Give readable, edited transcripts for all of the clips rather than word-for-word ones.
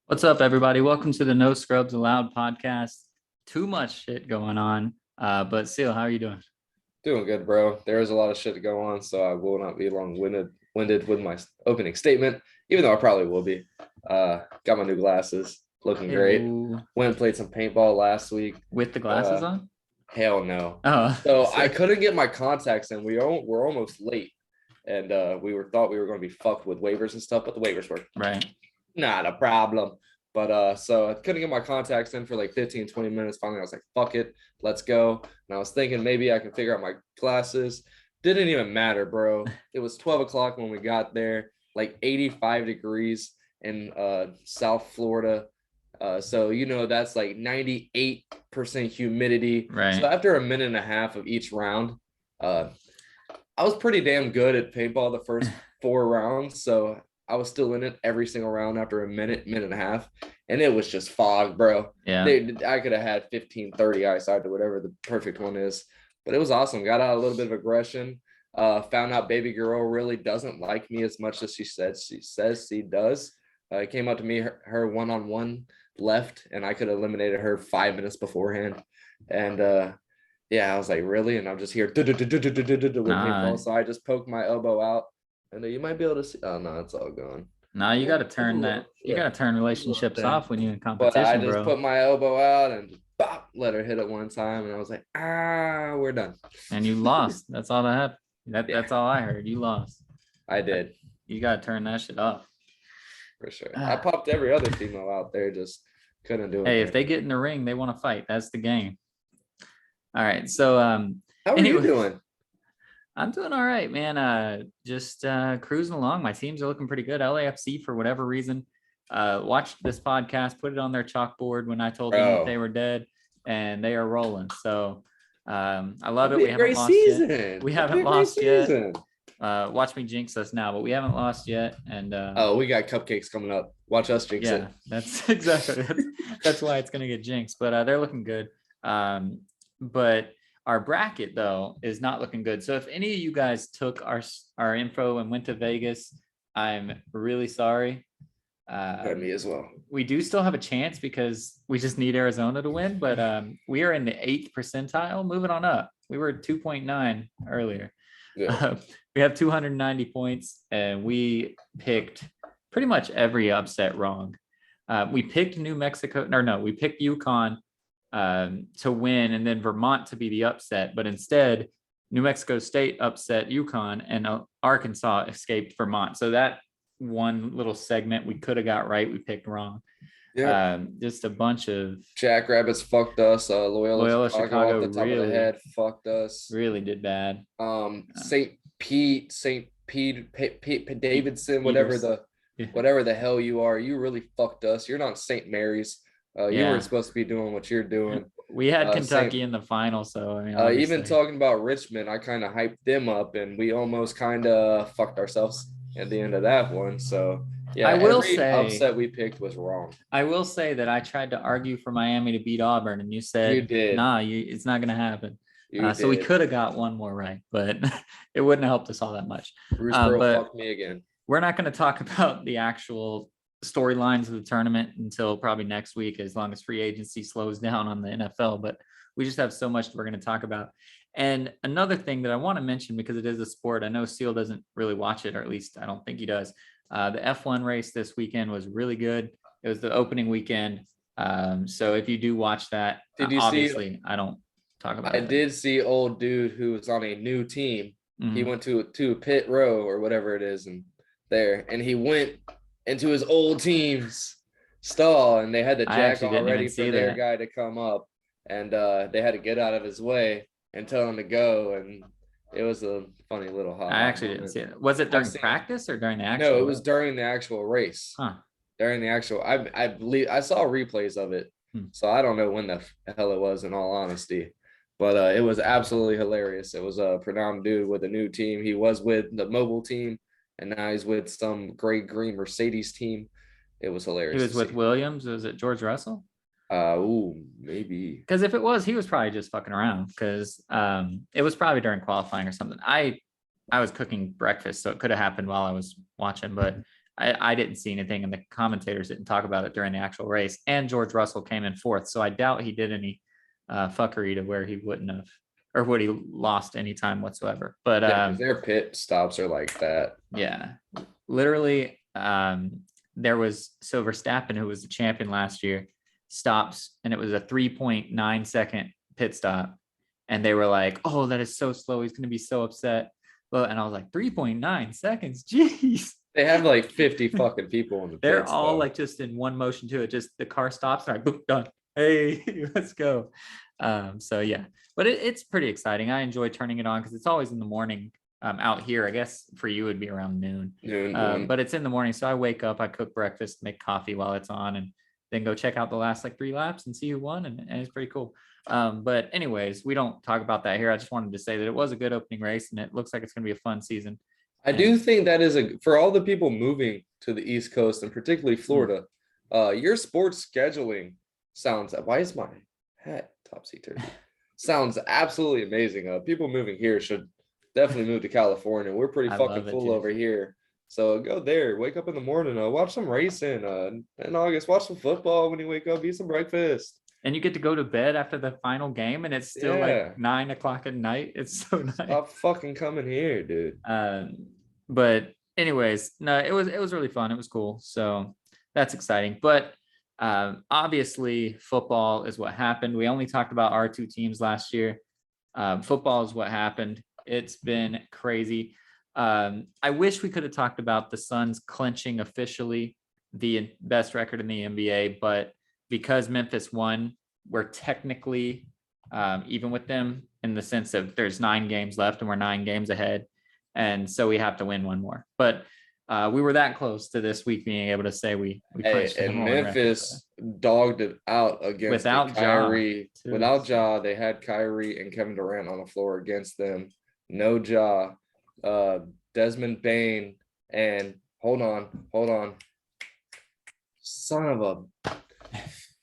What's up, everybody? Welcome to the No Scrubs Allowed podcast. Too much shit going on. But Seal, how are you doing? Doing good, bro. There is a lot of shit to go on, so I will not be long-winded with my opening statement, even though I probably will be. Got my new glasses, looking great. Ew. Went and played some paintball last week. With the glasses on? Hell no. Oh, So I couldn't get my contacts in. We're almost late, and thought we were going to be fucked with waivers and stuff, but the waivers were right. not a problem. But so I couldn't get my contacts in for like 15, 20 minutes. Finally, I was like, fuck it, let's go. And I was thinking maybe I can figure out my glasses. Didn't even matter, bro. It was 12 o'clock when we got there, like 85 degrees in South Florida. So that's like 98% humidity. Right. So after a minute and a half of each round, I was pretty damn good at paintball the first 4 rounds. So I was still in it every single round after a minute and a half. And it was just fog, bro. Yeah. I could have had 15, 30 eyesight or whatever the perfect one is. But it was awesome. Got out a little bit of aggression. Found out baby girl really doesn't like me as much as she says she does. Came up to me, her one-on-one left, and I could have eliminated her 5 minutes beforehand. And yeah, I was like, really? And I'm just here with paintball. So I just poked my elbow out. And you might be able to see. Oh no, it's all gone. No, you got to turn that. You got to turn relationships off when you're in competition, but I just bro. put my elbow out and bop, let her hit it one time, and I was like, we're done. And you lost. That's all that happened. That's all I heard. You lost. I did. You got to turn that shit off. For sure. I popped every other female out there, just couldn't do it. Hey, if they get in the ring, they want to fight. That's the game. All right. So how are you doing? I'm doing all right, man. Just cruising along. My teams are looking pretty good. LAFC, for whatever reason, watched this podcast, put it on their chalkboard when I told them that they were dead, and they are rolling. So I love it. We haven't lost yet. We haven't lost yet. Watch me jinx us now, but we haven't lost yet. And we got cupcakes coming up. Watch us jinx it. Yeah, that's exactly that's why it's gonna get jinxed. But they're looking good. But our bracket, though, is not looking good. So if any of you guys took our info and went to Vegas, I'm really sorry. Me as well. We do still have a chance because we just need Arizona to win, but we are in the 8th percentile, moving on up. We were at 2.9 earlier. Yeah. We have 290 points, and we picked pretty much every upset wrong. We picked New Mexico. No, we picked UConn to win, and then Vermont to be the upset, but instead New Mexico State upset UConn, and Arkansas escaped Vermont. So that one little segment we could have got right, we picked wrong. Yeah. Just a bunch of Jackrabbits fucked us. Loyola Chicago off the top of the head fucked us. Really did bad. St. Pete Davidson, whatever the hell you are, you really fucked us. You're not St. Mary's. You weren't supposed to be doing what you're doing. We had Kentucky in the final, so I mean, even talking about Richmond, I kind of hyped them up, and we almost kind of fucked ourselves at the end of that one. So yeah, I will say upset we picked was wrong. I will say that I tried to argue for Miami to beat Auburn, and you said you did. Nah, it's not going to happen. So we could have got one more right, but it wouldn't have helped us all that much. Bruce Pearl fucked me again. We're not going to talk about the actual storylines of the tournament until probably next week, as long as free agency slows down on the NFL, but we just have so much we're going to talk about. And another thing that I want to mention, because it is a sport, I know Seal doesn't really watch it, or at least I don't think he does. The F1 race this weekend was really good. It was the opening weekend. So if you do watch that, obviously I don't talk about it. I did see old dude who was on a new team. Mm-hmm. He went to pit row or whatever it is, and he went into his old team's stall, and they had the jack all ready for their guy to come up, and they had to get out of his way and tell him to go, and it was a funny little hot. I actually didn't see it. Was it during practice or during the actual? No, it was during the actual race. Huh. During the actual, I believe I saw replays of it, so I don't know when the hell it was, in all honesty. But it was absolutely hilarious. It was a Pernam dude with a new team. He was with the mobile team, and now he's with some gray green Mercedes team. It was hilarious. He was with Williams. Was it George Russell? Maybe. Because if it was, he was probably just fucking around. Because it was probably during qualifying or something. I was cooking breakfast, so it could have happened while I was watching. But I didn't see anything, and the commentators didn't talk about it during the actual race. And George Russell came in fourth, so I doubt he did any fuckery to where he wouldn't have, or would he lost any time whatsoever. But Yeah, 'cause their pit stops are like that. yeah, literally, there was Verstappen, who was the champion last year, stops, and it was a 3.9 second pit stop, and they were like, "Oh, that is so slow. He's going to be so upset." Well, and I was like, 3.9 seconds, jeez. They have like 50 fucking people in the They're pits, all though. like just in one motion to it. Just the car stops, and I boop, done. Hey, let's go. So yeah, but it's pretty exciting. I enjoy turning it on because it's always in the morning. Out here, I guess for you it'd be around noon. But it's in the morning, so I wake up, I cook breakfast, make coffee while it's on, and then go check out the last like 3 laps and see who won, and it's pretty cool. But anyways, we don't talk about that here. I just wanted to say that it was a good opening race, and it looks like it's going to be a fun season. I do think that is for all the people moving to the East Coast and particularly Florida, your sports scheduling sounds. Why is my hat topsy-turvy? Sounds absolutely amazing. People moving here should definitely move to California. We're pretty fucking full over here. So go there, wake up in the morning, watch some racing in August, watch some football when you wake up, eat some breakfast. And you get to go to bed after the final game, and it's still like 9 o'clock at night. It's so nice. Stop fucking coming here, dude. But anyways, no, it was really fun. It was cool. So that's exciting. But obviously, football is what happened. We only talked about our 2 teams last year. Football is what happened. It's been crazy. I wish we could have talked about the Suns clinching officially the best record in the NBA, but because Memphis won, we're technically even with them in the sense of there's 9 games left and we're 9 games ahead. And so we have to win 1 more. But we were that close to this week being able to say we clinched. And Memphis dogged it out against without Kyrie. Without Ja, they had Kyrie and Kevin Durant on the floor against them. No Ja. Desmond Bane and hold on. Son of a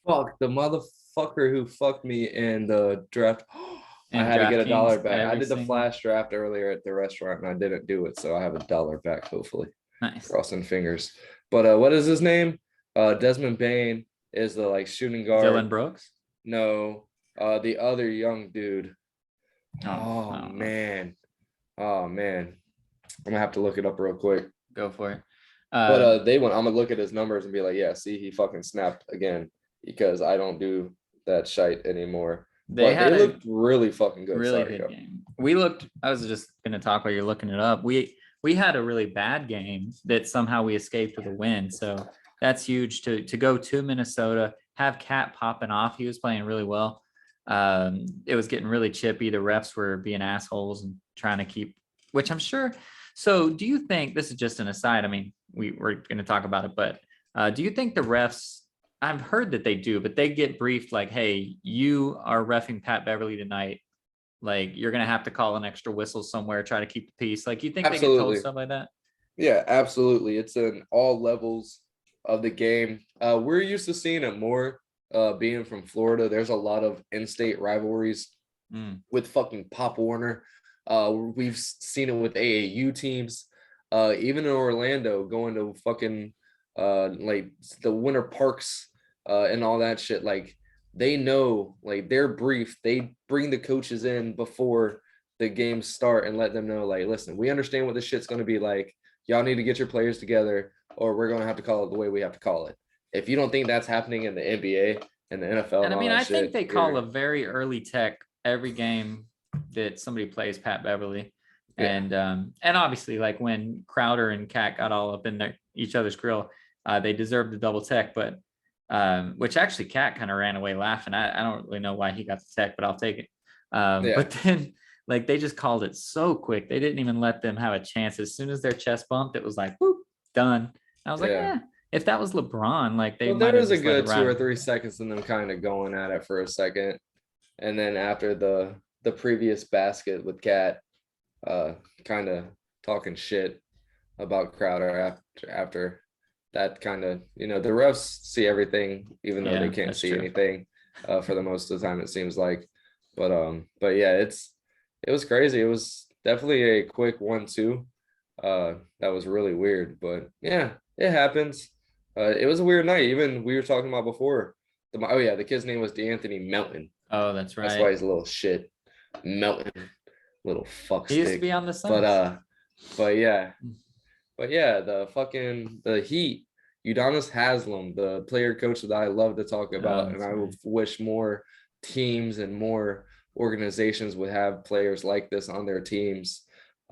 fuck, the motherfucker who fucked me in the draft. I had to get $1 back. I did the flash draft earlier at the restaurant and I didn't do it, so I have $1 back, hopefully. Nice. Crossing fingers. But what is his name? Desmond Bane is the like shooting guard. Dylan Brooks? No. The other young dude. Oh man. I'm gonna have to look it up real quick. Go for it. But they went. I'm gonna look at his numbers and be like, yeah, see, he fucking snapped again because I don't do that shite anymore. They looked really fucking good. Really good game. We looked. I was just gonna talk while you're looking it up. We had a really bad game that somehow we escaped with a win. So that's huge to go to Minnesota, have Cat popping off. He was playing really well. It was getting really chippy. The refs were being assholes and trying to keep, which I'm sure. So do you think, this is just an aside, I mean, we're going to talk about it, but do you think the refs, I've heard that they do, but they get briefed like, hey, you are reffing Pat Beverly tonight. Like, you're going to have to call an extra whistle somewhere, try to keep the peace. Like, you think they get told stuff like that? Yeah, absolutely. It's in all levels of the game. We're used to seeing it more being from Florida. There's a lot of in-state rivalries with fucking Pop Warner. We've seen it with AAU teams, even in Orlando, going to fucking like the Winter Parks and all that shit. Like, they know, like, they're briefed. They bring the coaches in before the games start and let them know, like, listen, we understand what this shit's going to be like. Y'all need to get your players together, or we're going to have to call it the way we have to call it. If you don't think that's happening in the NBA and the NFL, and I mean, I think they call a very early tech every game that somebody plays Pat Beverly. Yeah. And obviously, like, when Crowder and Cat got all up in each other's grill, they deserved the double tech, but which actually Cat kind of ran away laughing. I don't really know why he got the tech, but I'll take it. But then, like, they just called it so quick. They didn't even let them have a chance. As soon as their chest bumped, it was like, whoop, done. And I was like, if that was LeBron, like, they there was a good 2 or 3 seconds in them kind of going at it for a second. And then after the previous basket with Cat kind of talking shit about Crowder after that, kind of, you know, the refs see everything, even though they can't see anything for the most of the time, it seems like. But yeah, it was crazy. It was definitely a quick 1-2. That was really weird, but yeah, it happens. It was a weird night. Even we were talking about before. The kid's name was DeAnthony Melton. Oh, that's That's why right. he's a little shit. Melton, little fuck He used to be stick. on the But Suns. but yeah, the Heat, Udonis Haslem, the player coach that I love to talk Oh, about, and that's I right. would wish more teams and more organizations would have players like this on their teams,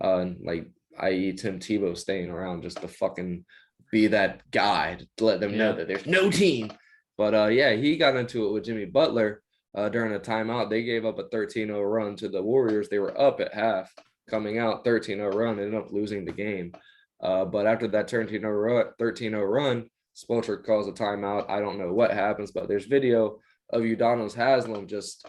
like i.e. Tim Tebow staying around just to fucking be that guy to let them know Yeah. that there's no team. But yeah, he got into it with Jimmy Butler during a timeout. They gave up a 13-0 run to the Warriors. They were up at half, coming out 13-0 run, ended up losing the game. But after that 13-0 run, Spoelstra calls a timeout. I don't know what happens, but there's video of Udonis Haslem just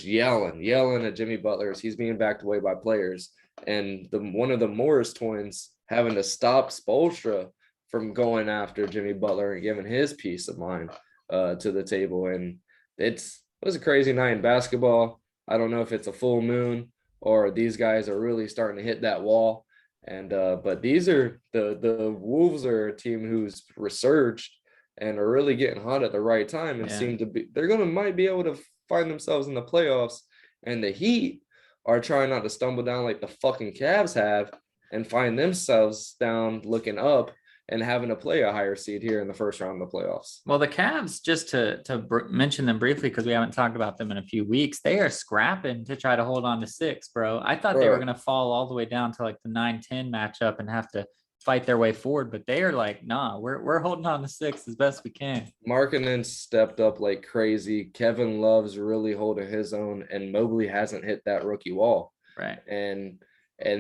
yelling at Jimmy Butler as he's being backed away by players. And one of the Morris twins having to stop Spoelstra from going after Jimmy Butler and giving his peace of mind to the table. And it was a crazy night in basketball. I don't know if it's a full moon or these guys are really starting to hit that wall. And but these are the Wolves are a team who's resurged and are really getting hot at the right time and Yeah. seem to be might be able to find themselves in the playoffs. And the Heat are trying not to stumble down like the fucking Cavs have and find themselves down looking up and having to play a higher seed here in the first round of the playoffs. Well, the Cavs, just to mention them briefly, because we haven't talked about them in a few weeks, they are scrapping to try to hold on to 6, bro. I thought they were Bro, going to fall all the way down to like the 9-10 matchup and have to fight their way forward, but they are like, nah, we're holding on to 6 as best we can. Markkanen stepped up like crazy. Kevin Love's really holding his own, and Mobley hasn't hit that rookie wall. Right. And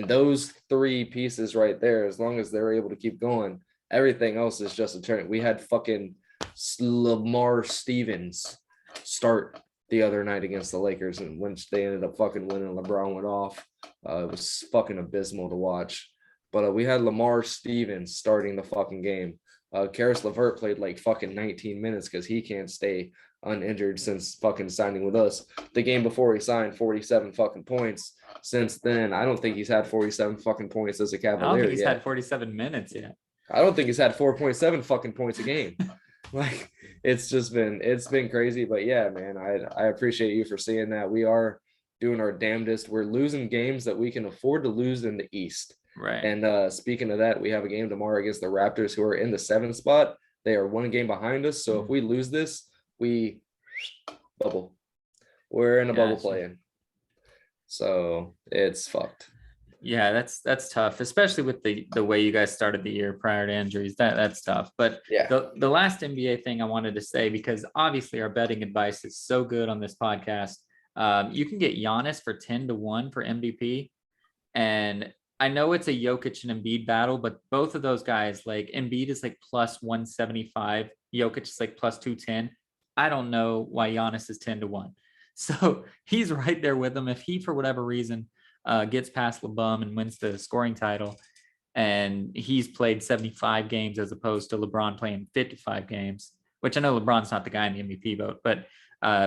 those three pieces right there, as long as they're able to keep going, everything else is just a turn. We had fucking Lamar Stevens start the other night against the Lakers, and once they ended up fucking winning, LeBron went off. It was fucking abysmal to watch. But we had Lamar Stevens starting the fucking game. Karis LeVert played like fucking 19 minutes because he can't stay uninjured since fucking signing with us. The game before he signed, 47 fucking points. Since then, I don't think he's had 47 fucking points as a I don't Cavalier think he's yet. had 47 minutes yet. I don't think he's had 4.7 fucking points a game. Like it's been crazy. But yeah, man, I appreciate you for seeing that. We are doing our damnedest. We're losing games that we can afford to lose in the East. Right. And speaking of that, we have a game tomorrow against the Raptors, who are in the 7th spot. They are one game behind us. So if we lose this, we bubble. We're in a bubble playing. So it's fucked. Yeah, that's tough, especially with the way you guys started the year prior to injuries. That's tough. But yeah, the last NBA thing I wanted to say, because obviously our betting advice is so good on this podcast. You can get Giannis for 10-1 for MVP. And I know it's a Jokic and Embiid battle, but both of those guys, like Embiid is like plus 175, Jokic is like plus 210. I don't know why Giannis is 10-1. So he's right there with them. If he, for whatever reason, gets past LeBum and wins the scoring title, and he's played 75 games as opposed to LeBron playing 55 games, which I know LeBron's not the guy in the MVP vote, but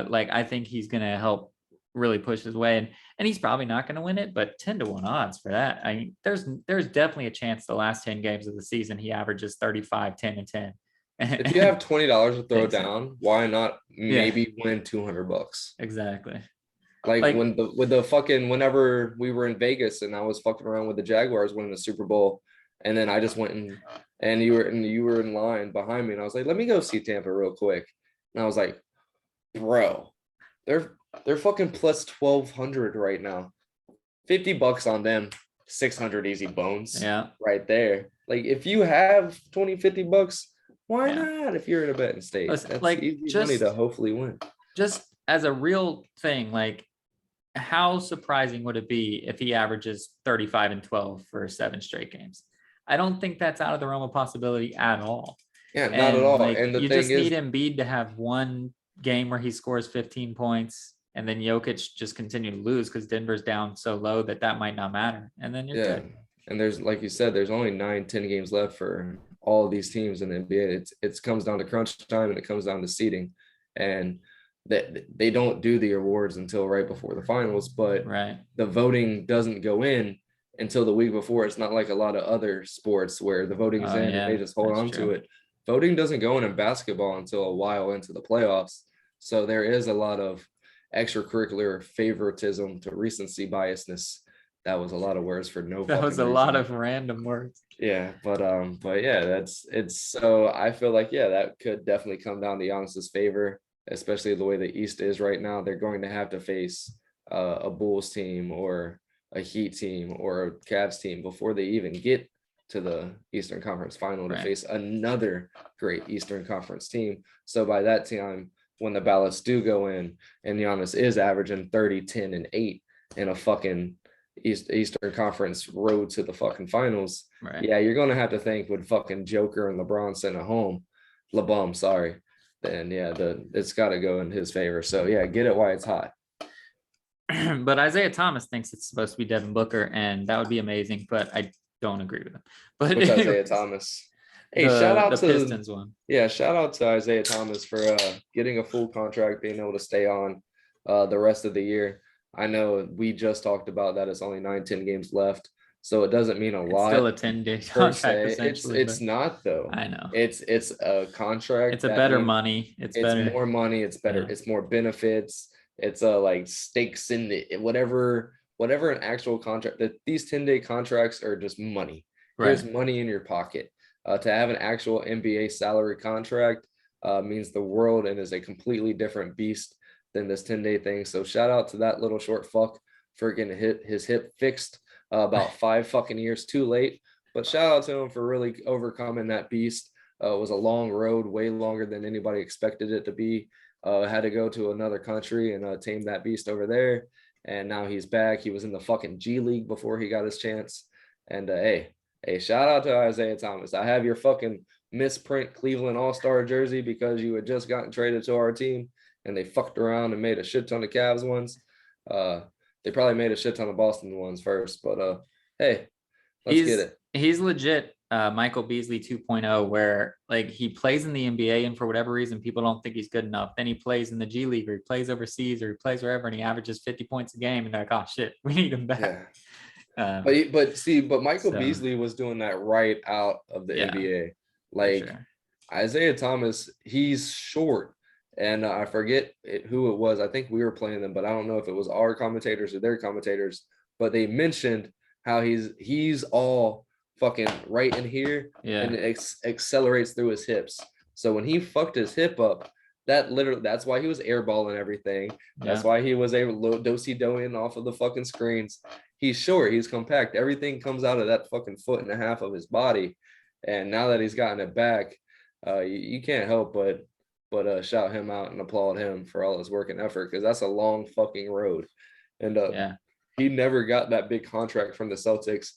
like I think he's going to help really push his way, and he's probably not going to win it, but 10-1 odds for that. I mean, there's definitely a chance the last 10 games of the season he averages 35, 10, and 10. if you have $20 to throw Exactly. down, why not maybe win $200? Exactly. Like when the fucking whenever we were in Vegas and I was fucking around with the Jaguars winning the Super Bowl, and then I just went and you were in line behind me, and I was like, let me go see Tampa real quick. And I was like, bro, they're fucking plus 1,200 right now. $50 on them, 600 easy bones. Yeah. Right there. Like if you have $50, why not? If you're in a betting state, that's like easy money to hopefully win. Just as a real thing, like how surprising would it be if he averages 35 and 12 for 7 straight games? I don't think that's out of the realm of possibility at all. Yeah, not at all. Like, and the you thing just is, need Embiid to have one game where he scores 15 points, and then Jokic just continue to lose because Denver's down so low that might not matter. And then you're good. And there's, like you said, there's only 9-10 games left for all of these teams in the NBA. It comes down to crunch time, and it comes down to seeding. And that they don't do the awards until right before the finals, but right. the voting doesn't go in until the week before. It's not like a lot of other sports where the voting is Oh in and they yeah, just hold that's on to true. it. Voting doesn't go in basketball until a while into the playoffs. So there is a lot of extracurricular favoritism to recency biasness. That was a lot of words for no That was fucking a lot reason. of random words. Yeah, but yeah, it's so I feel like yeah, that could definitely come down to Giannis's favor, especially the way the East is right now. They're going to have to face a Bulls team or a Heat team or a Cavs team before they even get to the Eastern Conference Final to Right. face another great Eastern Conference team. So by that time, when the ballots do go in and Giannis is averaging 30, 10, and 8 in a fucking Eastern Conference road to the fucking finals, Right. yeah, you're gonna have to think with fucking Joker and LeBron sent at home, LeBum, sorry, then yeah, it's got to go in his favor. So yeah, get it while it's hot. But Isaiah Thomas thinks it's supposed to be Devin Booker, and that would be amazing. But I don't agree with him. But Which Isaiah Thomas? Hey, the Pistons one. Shout out to Isaiah Thomas for getting a full contract, being able to stay on the rest of the year. I know we just talked about that. It's only 9-10 games left, so it doesn't mean a It's lot still a 10-day per contract se. essentially. It's not though. I know. It's a contract. It's a that better means money. It's it's better. more money. It's better. Yeah. It's more benefits. It's like stakes in the whatever an actual contract. That these 10-day contracts are just money. Right. Here's money in your pocket. To have an actual NBA salary contract means the world and is a completely different beast than this 10-day thing. So shout out to that little short fuck for getting his hip fixed about 5 fucking years too late. But shout out to him for really overcoming that beast. It was a long road, way longer than anybody expected it to be. Had to go to another country and tame that beast over there. And now he's back. He was in the fucking G League before he got his chance. And hey, shout out to Isaiah Thomas. I have your fucking misprint Cleveland All-Star jersey because you had just gotten traded to our team and they fucked around and made a shit ton of Cavs ones. They probably made a shit ton of Boston ones first, but hey, let's get it. He's legit Michael Beasley 2.0, where like he plays in the NBA and for whatever reason people don't think he's good enough. Then he plays in the G League or he plays overseas or he plays wherever and he averages 50 points a game and they're like, oh shit, we need him back. Yeah. But Michael Beasley was doing that right out of the NBA. Like Isaiah Thomas, he's short. And I forget who it was. I think we were playing them, but I don't know if it was our commentators or their commentators. But they mentioned how he's all fucking right in here and it accelerates through his hips. So when he fucked his hip up, that's why he was airballing everything. That's why he was able to do-si-do-ing off of the fucking screens. He's short, he's compact. Everything comes out of that fucking 1.5 foot of his body. And now that he's gotten it back, you can't help but shout him out and applaud him for all his work and effort, because that's a long fucking road. And he never got that big contract from the Celtics.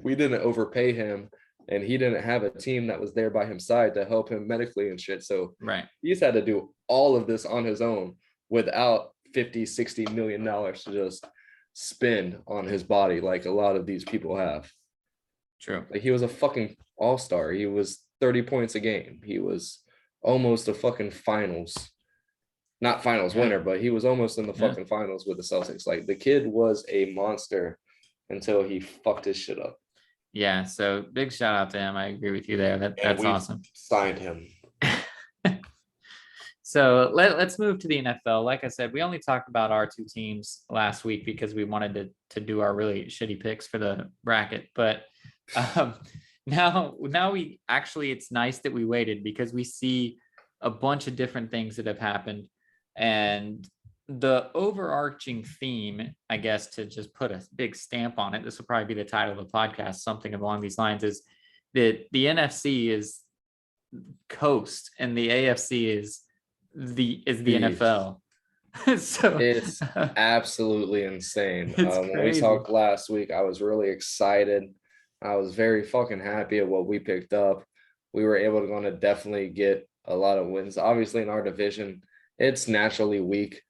We didn't overpay him, and he didn't have a team that was there by his side to help him medically and shit. So he's had to do all of this on his own without $50-60 million to just spend on his body like a lot of these people have. True. Like he was a fucking all-star. He was 30 points a game. He was almost a fucking not finals winner, but he was almost in the fucking finals with the Celtics. Like the kid was a monster until he fucked his shit up. Yeah, so big shout out to him. I agree with you there. That's awesome. Signed him. So let's move to the NFL. Like I said, we only talked about our two teams last week because we wanted to do our really shitty picks for the bracket. But now we actually, it's nice that we waited because we see a bunch of different things that have happened. And the overarching theme, I guess, to just put a big stamp on it, this will probably be the title of the podcast, something along these lines, is that the NFC is coast and the AFC is the NFL. So it's absolutely insane. When we talked last week, I was really excited. I was very fucking happy at what we picked up. We were able to definitely get a lot of wins. Obviously, in our division, it's naturally weak,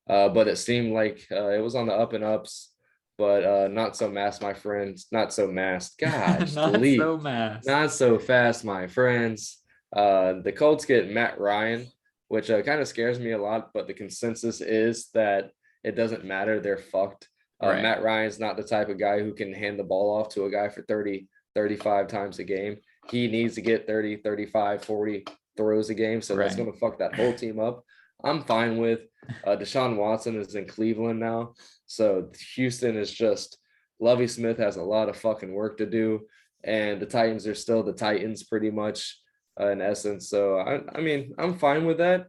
but it seemed like it was on the up and ups. But not so masked, my friends. Not so masked. Gosh, not so fast, my friends. The Colts get Matt Ryan, which kind of scares me a lot, but the consensus is that it doesn't matter. They're fucked Right. Matt Ryan's not the type of guy who can hand the ball off to a guy for 30, 35 times a game. He needs to get 30, 35, 40 throws a game. So that's Right. going to fuck that whole team up. I'm fine with Deshaun Watson is in Cleveland now. So Houston is just Lovie Smith has a lot of fucking work to do. And the Titans are still the Titans pretty much in essence. So I mean, I'm fine with that.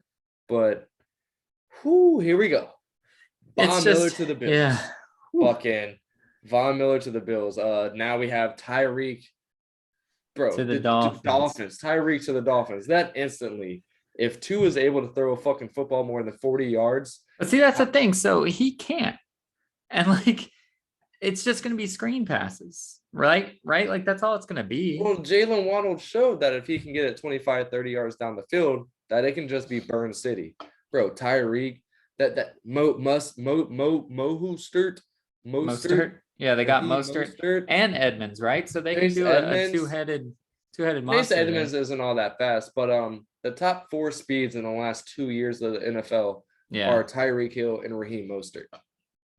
But here we go. Von Miller to the Bills. Yeah. Fucking Von Miller to the Bills. Now we have Tyreek. Bro, To the Dolphins. Tyreek to the Dolphins. That instantly, if Tua is able to throw a fucking football more than 40 yards. But see, that's the thing. So he can't. And like, it's just going to be screen passes, right? Like, that's all it's going to be. Well, Jalen Waddle showed that if he can get it 25, 30 yards down the field, that it can just be Burn City. Bro, Tyreek, that Mostert. Yeah, they got Mostert and Edmonds, right? So they can do a two-headed monster. Edmonds isn't all that fast, but the top 4 speeds in the last 2 years of the NFL are Tyreek Hill and Raheem Mostert.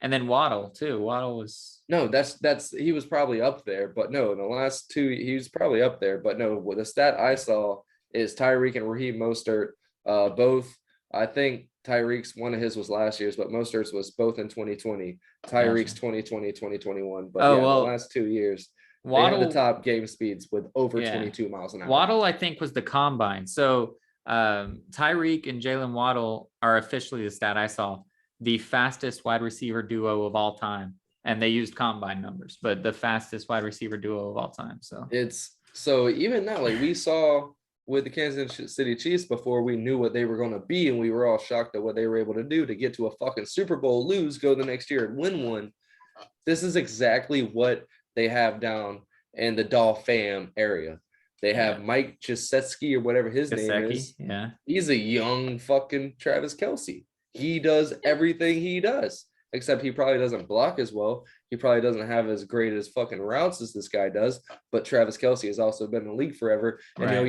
And then Waddle too. Waddle was that's he was probably up there, but no, in the last 2 he was probably up there, but no, the stat I saw is Tyreek and Raheem Mostert, both. I think Tyreek's one of his was last year's, but Mostert's was both in 2020. Tyreek's 2020, 2021. But the last 2 years, Waddle, they had the top game speeds with over 22 miles an hour. Waddle, I think, was the combine. So Tyreek and Jalen Waddle are officially, the stat I saw, the fastest wide receiver duo of all time. And they used combine numbers, but the fastest wide receiver duo of all time. So even now, like we saw with the Kansas City Chiefs before we knew what they were going to be, and we were all shocked at what they were able to do to get to a fucking Super Bowl, lose, go the next year and win one. This is exactly what they have down in the Dolphin area. They have Mike Gesicki or whatever his name is. Yeah. He's a young fucking Travis Kelce. He does everything he does, except he probably doesn't block as well. He probably doesn't have as great as fucking routes as this guy does. But Travis Kelce has also been in the league forever. And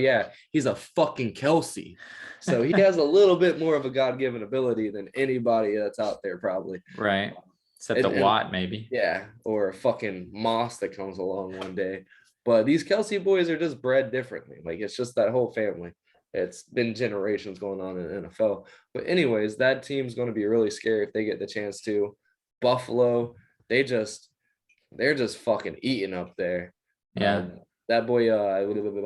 he's a fucking Kelce. So he has a little bit more of a God-given ability than anybody that's out there probably. Right. Except Watt, maybe. Yeah. Or a fucking Moss that comes along one day. But these Kelce boys are just bred differently. Like, it's just that whole family. It's been generations going on in the NFL. But anyways, that team's going to be really scary if they get the chance to. Buffalo, they're just fucking eating up there. Yeah. That boy,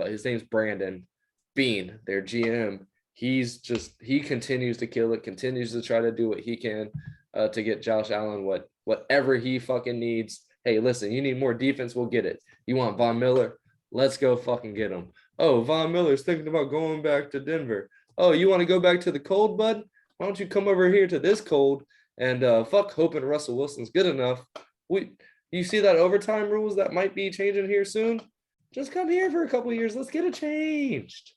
his name's Brandon Bean, their GM. He continues to kill it, continues to try to do what he can to get Josh Allen whatever he fucking needs. Hey, listen, you need more defense, we'll get it. You want Von Miller? Let's go fucking get him. Oh, Von Miller's thinking about going back to Denver. Oh, you want to go back to the cold, bud? Why don't you come over here to this cold and fuck hoping Russell Wilson's good enough. You see that overtime rules that might be changing here soon? Just come here for a couple of years. Let's get it changed.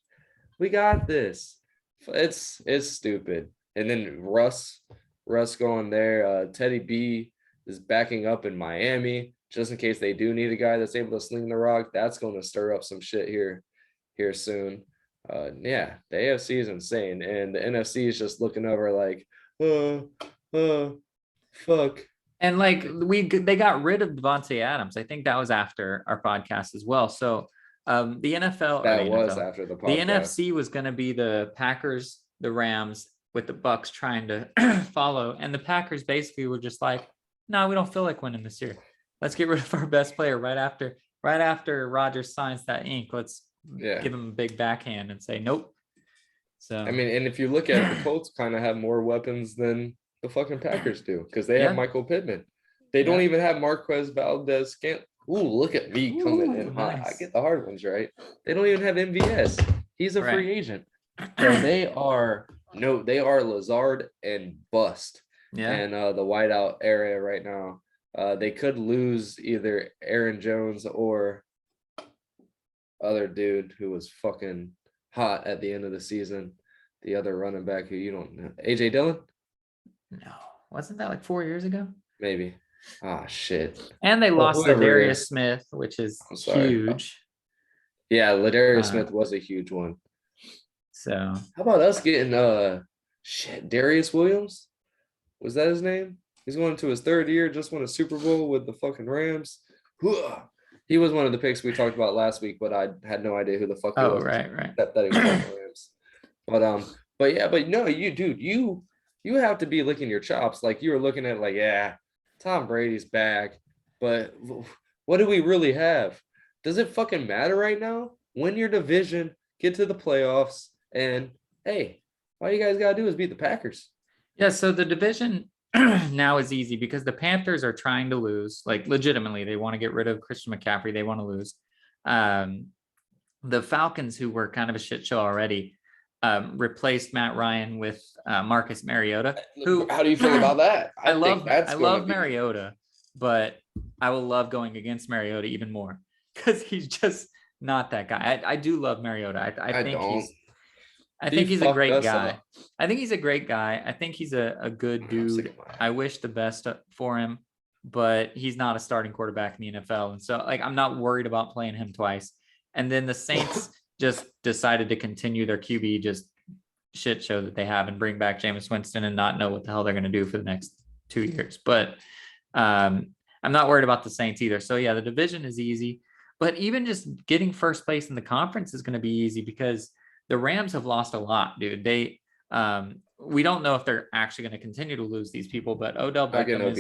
We got this. It's stupid. And then Russ going there. Teddy B is backing up in Miami just in case they do need a guy that's able to sling the rock. That's going to stir up some shit here soon. The AFC is insane, and the NFC is just looking over like, fuck. And like they got rid of Devontae Adams. I think that was after our podcast as well. So the NFL after the podcast. The NFC was going to be the Packers, the Rams, with the Bucks trying to follow, and the Packers basically were just like, no, we don't feel like winning this year. Let's get rid of our best player right after Rodgers signs that ink. Let's give him a big backhand and say nope. So I mean, and if you look at the Colts, kind of have more weapons than the fucking Packers do because they have Michael Pittman. They don't even have Marquez Valdez. Look at me coming in hot. Nice. I get the hard ones right. They don't even have MVS. He's a free agent. So they are Lazard and bust. Yeah. And the whiteout area right now. They could lose either Aaron Jones or other dude who was fucking hot at the end of the season. The other running back who you don't know. AJ Dillon? No. Wasn't that like 4 years ago? Maybe. Ah, shit. And they lost Ladarius Smith, which is huge. Yeah, Ladarius Smith was a huge one. So how about us getting Darius Williams? Was that his name? He's going into his third year, just won a Super Bowl with the fucking Rams. He was one of the picks we talked about last week, but I had no idea who the fuck he Oh, was. right. That he was on the Rams. But no, you have to be licking your chops. Like you were looking at like, yeah, Tom Brady's back, but what do we really have? Does it fucking matter right now? Win your division, get to the playoffs, and hey, all you guys gotta do is beat the Packers. Yeah, so the division now is easy because the Panthers are trying to lose. Like legitimately, they want to get rid of Christian McCaffrey. They want to lose. The Falcons, who were kind of a shit show already, replaced Matt Ryan with Marcus Mariota. How do you feel about that? I love Mariota, but I will love going against Mariota even more because he's just not that guy. I do love Mariota. I think he's a great guy. I think he's a great guy. I think he's a good dude. I wish the best for him, but he's not a starting quarterback in the NFL. And so like, I'm not worried about playing him twice. And then the Saints just decided to continue their QB just shit show that they have and bring back Jameis Winston and not know what the hell they're going to do for the next 2 years. But I'm not worried about the Saints either. So yeah, the division is easy, but even just getting first place in the conference is going to be easy because the Rams have lost a lot, dude. We don't know if they're actually going to continue to lose these people, but Odell Beckham's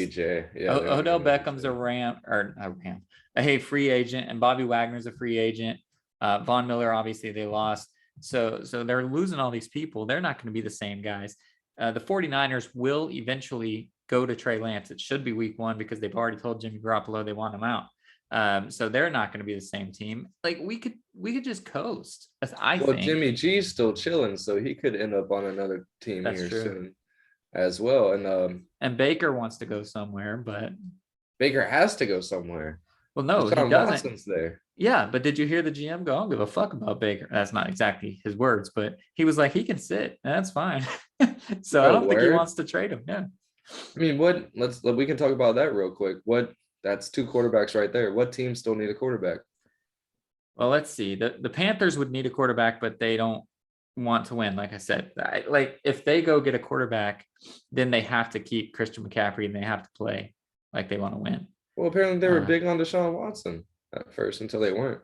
a free agent, and Bobby Wagner's a free agent. Von Miller, obviously they lost. So they're losing all these people. They're not going to be the same guys. The 49ers will eventually go to Trey Lance. It should be week 1 because they've already told Jimmy Garoppolo they want him out. So they're not going to be the same team. Like we could just coast. I think Jimmy G's still chilling, so he could end up on another team soon as well. And Baker wants to go somewhere, but Baker has to go somewhere. Well, no, he doesn't. Watson's there. Yeah, but did you hear the GM go? I don't give a fuck about Baker. That's not exactly his words, but he was like, he can sit. That's fine. So I don't think he wants to trade him. Yeah. I mean, we can talk about that real quick. That's 2 quarterbacks right there. What teams still need a quarterback? Well, let's see. The Panthers would need a quarterback, but they don't want to win. Like I said, if they go get a quarterback, then they have to keep Christian McCaffrey and they have to play like they want to win. Well, apparently they were big on Deshaun Watson at first until they weren't.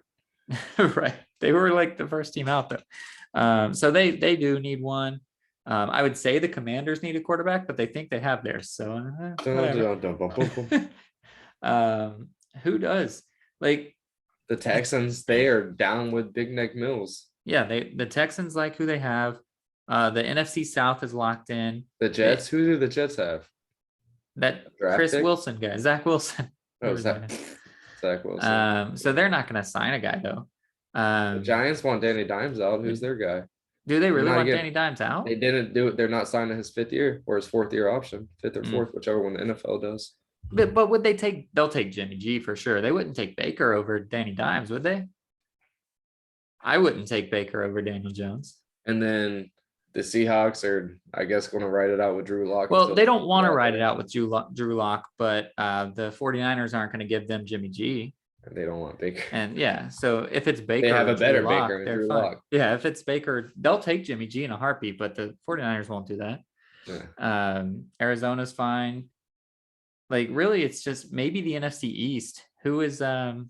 Right. They were like the first team out though. So they do need one. I would say the Commanders need a quarterback, but they think they have theirs. So who does? Like the Texans, they are down with Big Neck Mills. Yeah, the Texans like who they have. The NFC South is locked in. The Jets, who do the Jets have? That Chris Wilson guy, Zach Wilson. Oh, Zach Wilson. So they're not going to sign a guy though. The Giants want Danny Dimes out. Who's their guy? Do they really want Danny Dimes out? They didn't do it. They're not signing his 5th year or his 4th year option, 5th or 4th, whichever one the NFL does. But would they take? They'll take Jimmy G for sure. They wouldn't take Baker over Danny Dimes, would they? I wouldn't take Baker over Daniel Jones. And then the Seahawks are, I guess, going to write it out with Drew Lock. Well, they don't want to write it out with Drew Lock, but the 49ers aren't going to give them Jimmy G. And they don't want Baker. And yeah, so if it's Baker, they have a better Baker than Drew Lock. Yeah, if it's Baker, they'll take Jimmy G in a heartbeat, but the 49ers won't do that. Yeah. Arizona's fine. Like really, it's just maybe the NFC East. Who is the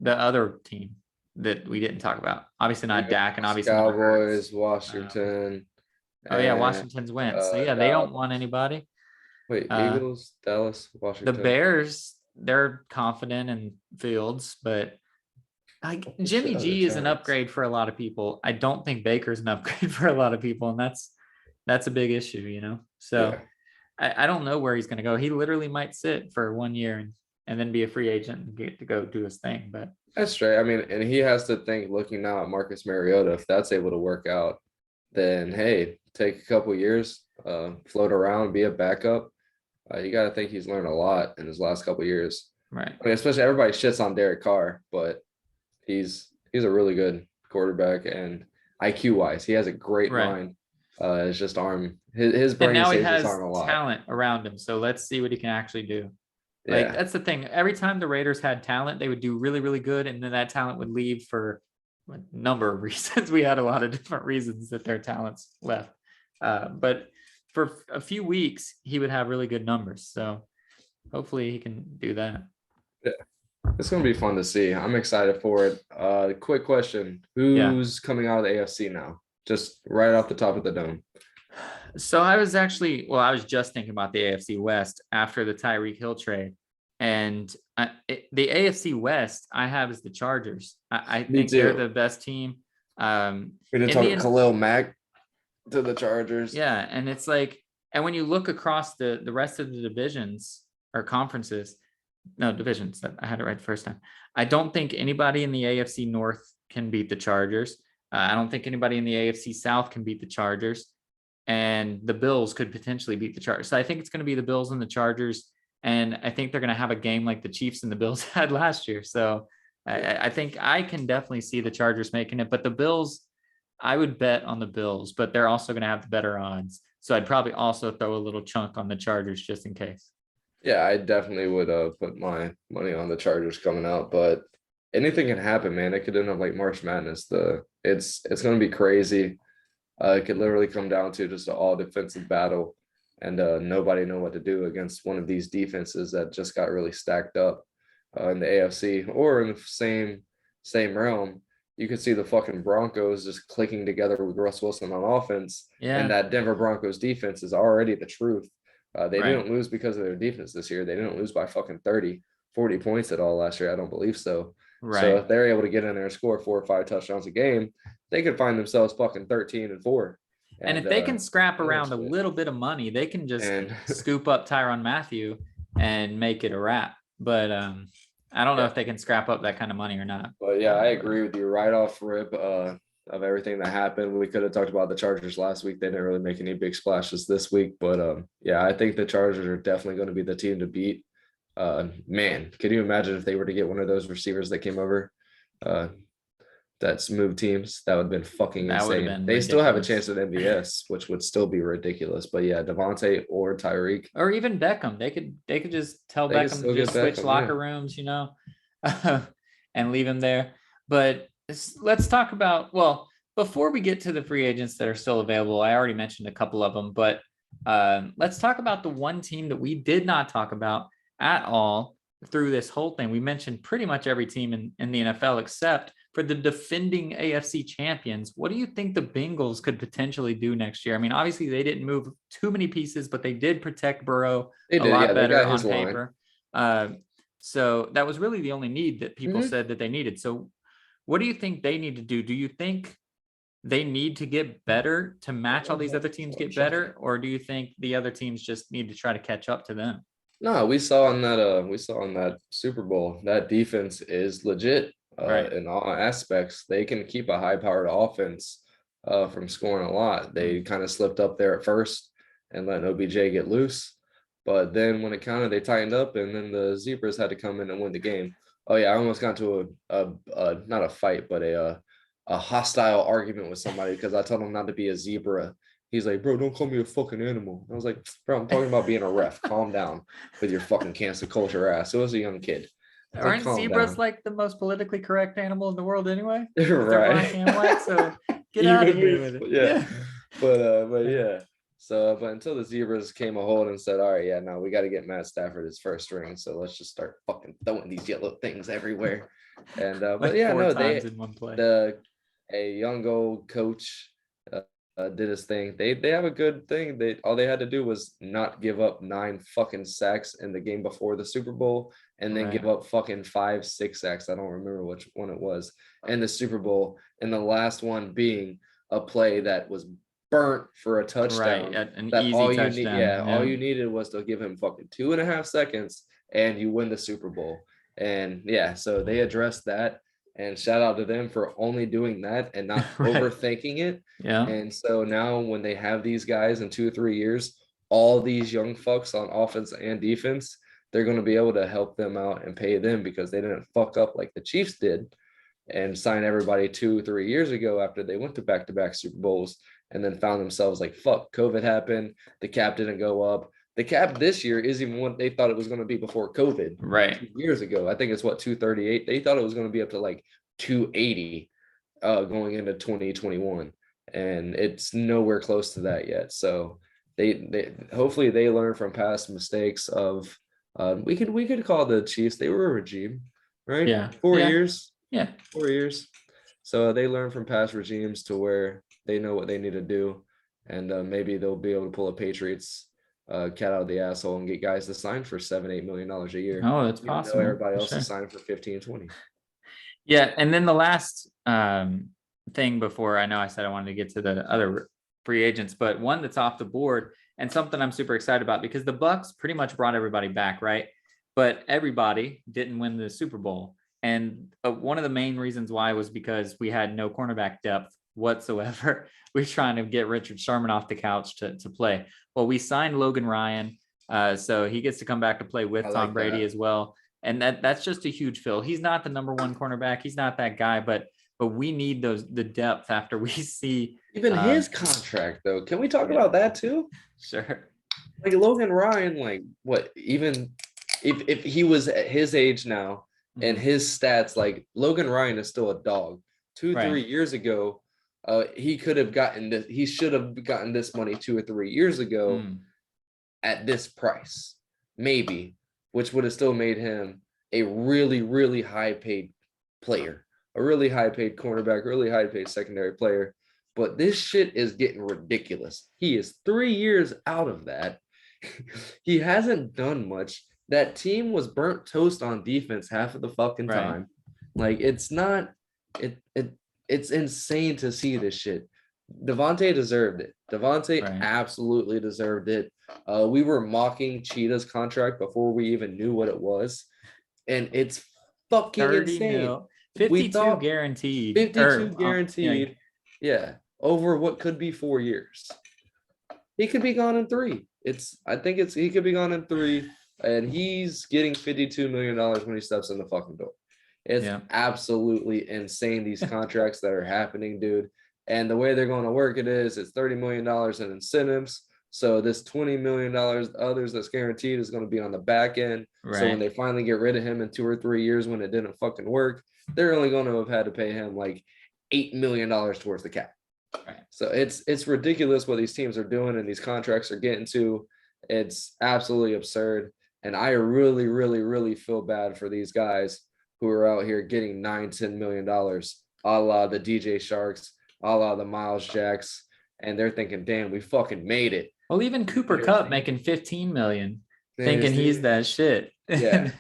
other team that we didn't talk about? Obviously not Dak, and obviously Cowboys, Washington. Washington's went. So yeah, they don't want anybody. Wait, Eagles, Dallas, Washington. The Bears, they're confident in Fields, but Jimmy G is an upgrade for a lot of people. I don't think Baker's an upgrade for a lot of people, and that's a big issue, you know. So. Yeah. I don't know where he's going to go. He literally might sit for 1 year and then be a free agent and get to go do his thing. But that's right. I mean, and he has to think, looking now at Marcus Mariota, if that's able to work out, then hey, take a couple years, float around, be a backup. You got to think he's learned a lot in his last couple years. Right. I mean, especially everybody shits on Derek Carr, but he's a really good quarterback, and IQ wise, he has a great mind. It's just arm. His brain now he saves has his arm a lot. Talent around him, so let's see what he can actually do. Like that's the thing. Every time the Raiders had talent, they would do really, really good, and then that talent would leave for a number of reasons. We had a lot of different reasons that their talents left. But for a few weeks, he would have really good numbers. So hopefully he can do that. Yeah, it's gonna be fun to see. I'm excited for it. Quick question: Yeah. who's coming out of the AFC now? Just right off the top of the dome. So I was just thinking about the AFC West after the Tyreek Hill trade. And the AFC West I have is the Chargers. I Me think they're too. the best team. We're gonna In talk the Khalil Mack to the Chargers. Yeah, and it's like, and when you look across the rest of the divisions or conferences, no divisions, that I had it right the first time. I don't think anybody in the AFC North can beat the Chargers. I don't think anybody in the AFC South can beat the Chargers, and the Bills could potentially beat the Chargers. So I think it's going to be the Bills and the Chargers, and I think they're going to have a game like the Chiefs and the Bills had last year. So I think I can definitely see the Chargers making it, but the Bills, I would bet on the Bills, but they're also going to have the better odds. So I'd probably also throw a little chunk on the Chargers just in case. Yeah, I definitely would put my money on the Chargers coming out, but anything can happen, man. It could end up like March Madness. It's gonna be crazy. It could literally come down to just an all defensive battle, and nobody know what to do against one of these defenses that just got really stacked up in the AFC or in the same realm. You could see the fucking Broncos just clicking together with Russ Wilson on offense, and Yeah, that Denver Broncos defense is already the truth. They right. didn't lose because of their defense this year. They didn't lose by fucking 30, 40 points at all last year. I don't believe so. So Right. if they're able to get in there and score 4 or 5 touchdowns a game, they could find themselves fucking 13-4. And And if they can scrap around a shit. little bit of money, they can just And scoop up Tyron Matthew and make it a wrap. But I don't know yeah, if they can scrap up that kind of money or not. but yeah, I agree with you right off rip of everything that happened. We could have talked about the Chargers last week. They didn't really make any big splashes this week, but yeah, I think the Chargers are definitely going to be the team to beat. Man, can you imagine if they were to get one of those receivers that came over uh that's moved teams? That would have been fucking That would have insane. been They still have a ridiculous. chance at MVS, which would still be ridiculous. But yeah, Devontae or Tyreek, Or even Beckham. They could just tell they can Beckham to still get just switch Beckham. locker Yeah. rooms, and leave him there. But let's talk about, well, before we get to the free agents that are still available, I already mentioned a couple of them, but let's talk about the one team that we did not talk about at all through this whole thing. We mentioned pretty much every team in the NFL except for the defending AFC champions. What do you think the Bengals could potentially do next year? I mean, obviously they didn't move too many pieces, but they did protect Burrow They a did. Yeah, lot they better got on his line. paper. So that was really the only need that people said that they needed. So what do you think they need to do? Do you think they need to get better to match all these other teams get better? Or do you think the other teams just need to try to catch up to them? No, we saw in that Super Bowl that defense is legit Right. in all aspects. They can keep a high powered offense from scoring a lot. They kind of slipped up there at first and let OBJ get loose. But then when it counted, they tightened up, and then the Zebras had to come in and win the game. Oh yeah, I almost got into a not a fight, but a hostile argument with somebody because I told him not to be a zebra. He's like, bro, don't call me a fucking animal. I was like, bro, I'm talking about being a ref. Calm down with your fucking cancel culture ass. It was a young kid. I was like, Aren't calm zebras down. like the most politically correct animal in the world anyway? If they're Right. black and white, so get out of Even here with it. yeah. Yeah. But yeah. So but until the Zebras came a hold and said, all right, yeah, no, we got to get Matt Stafford his first string. So let's just start fucking throwing these yellow things everywhere. And but Like yeah, 4 no, times in one play. a young old coach did his thing. They have a good thing. They all they had to do was not give up 9 fucking sacks in the game before the Super Bowl, and then Right. give up fucking 5, 6 sacks. I don't remember which one it was in the Super Bowl, and the last one being a play that was burnt for a touchdown. Right. An That easy all you need, touchdown. yeah, all you needed was to give him fucking 2.5 seconds, and you win the Super Bowl. And yeah, so they addressed that. And shout out to them for only doing that and not Right. overthinking it. Yeah. And so now when they have these guys in 2 or 3 years, all these young fucks on offense and defense, they're going to be able to help them out and pay them because they didn't fuck up like the Chiefs did and sign everybody 2 or 3 years ago after they went to back-to-back Super Bowls and then found themselves like, fuck, COVID happened. The cap didn't go up. The cap this year is even what they thought it was going to be before COVID. Right. 2 years ago. I think it's what, 238. They thought it was going to be up to like 280 going into 2021. And it's nowhere close to that yet. So they hopefully they learn from past mistakes of we could call the Chiefs, they were a regime, right? Yeah. 4 years, Yeah. 4 years. So they learn from past regimes to where they know what they need to do, and maybe they'll be able to pull a Patriots cat out of the asshole and get guys to sign for $7-8 million a year, Oh, that's even though possible. everybody For else sure. is signed for 15-20. Yeah, and then the last thing before, I know I said I wanted to get to the other free agents, but one that's off the board and something I'm super excited about because the Bucks pretty much brought everybody back, right? But everybody didn't win the Super Bowl. And one of the main reasons why was because we had no cornerback depth whatsoever. We were trying to get Richard Sherman off the couch to play. Well, we signed Logan Ryan, so he gets to come back to play with Tom Brady as well. And that's just a huge fill. He's not the number one cornerback. He's not that guy, but we need the depth after we see Even his contract though. Can we talk about that too? Sure. Like Logan Ryan, like what? Even if he was at his age now and his stats, like Logan Ryan is still a dog. 3 years ago, he could have gotten this. He should have gotten this money 2 or 3 years ago at this price, maybe, which would have still made him a really, really high paid player, a really high paid cornerback, really high paid secondary player. But this shit is getting ridiculous. He is 3 years out of that. He hasn't done much. That team was burnt toast on defense half of the fucking time. Like it's not it's insane to see this shit. Devontae deserved it. Devontae absolutely deserved it. We were mocking Cheetah's contract before we even knew what it was. And it's fucking insane. Mil. 52 guaranteed. 52 guaranteed. Yeah. Over what could be 4 years. He could be gone in 3. He could be gone in 3, and he's getting $52 million when he steps in the fucking door. It's absolutely insane, these contracts that are happening, dude. And the way they're going to work it is it's $30 million in incentives. So this $20 million others that's guaranteed is going to be on the back end. So when they finally get rid of him in 2 or 3 years when it didn't fucking work, they're only going to have had to pay him like $8 million towards the cap. So it's ridiculous what these teams are doing and these contracts are getting to. It's absolutely absurd. And I really, really, really feel bad for these guys who are out here getting $9-10 million, a la the DJ Sharks, a la the Miles Jacks, and they're thinking, damn, we fucking made it. Well, even Cooper Kupp making $15 million, thinking he's that shit. Yeah.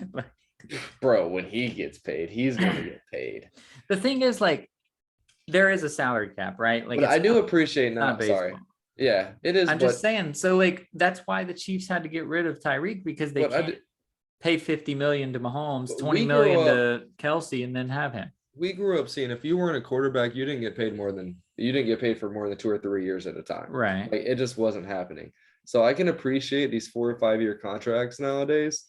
Bro, when he gets paid, he's gonna get paid. The thing is, like, there is a salary cap, right? Like, but I do appreciate not sorry. Yeah, it is. I'm just saying. So, like, that's why the Chiefs had to get rid of Tyreek because they can't pay $50 million to Mahomes, $20 million to Kelsey, and then have him. We grew up seeing if you weren't a quarterback, you didn't get paid for more than 2 or 3 years at a time. Right. Like, it just wasn't happening. So I can appreciate these 4 or 5 year contracts nowadays,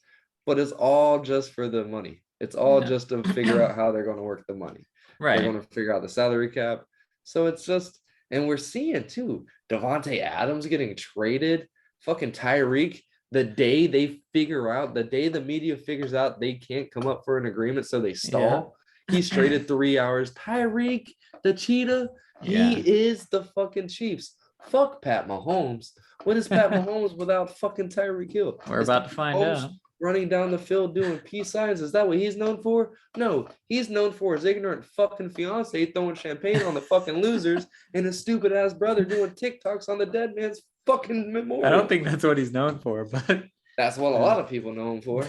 but it's all just for the money. It's all just to figure out how they're going to work the money. They're going to figure out the salary cap. So it's just, and we're seeing too, Devontae Adams getting traded, fucking Tyreek, the day the media figures out they can't come up for an agreement, so they stall. He's traded 3 hours. Tyreek, the cheetah, he is the fucking Chiefs. Fuck Pat Mahomes. What is Pat Mahomes without fucking Tyreek Hill? We're about to find out. Running down the field doing peace signs. Is that what he's known for? No, he's known for his ignorant fucking fiance throwing champagne on the fucking losers and his stupid ass brother doing TikToks on the dead man's fucking memorial. I don't think that's what he's known for, but that's what a lot of people know him for.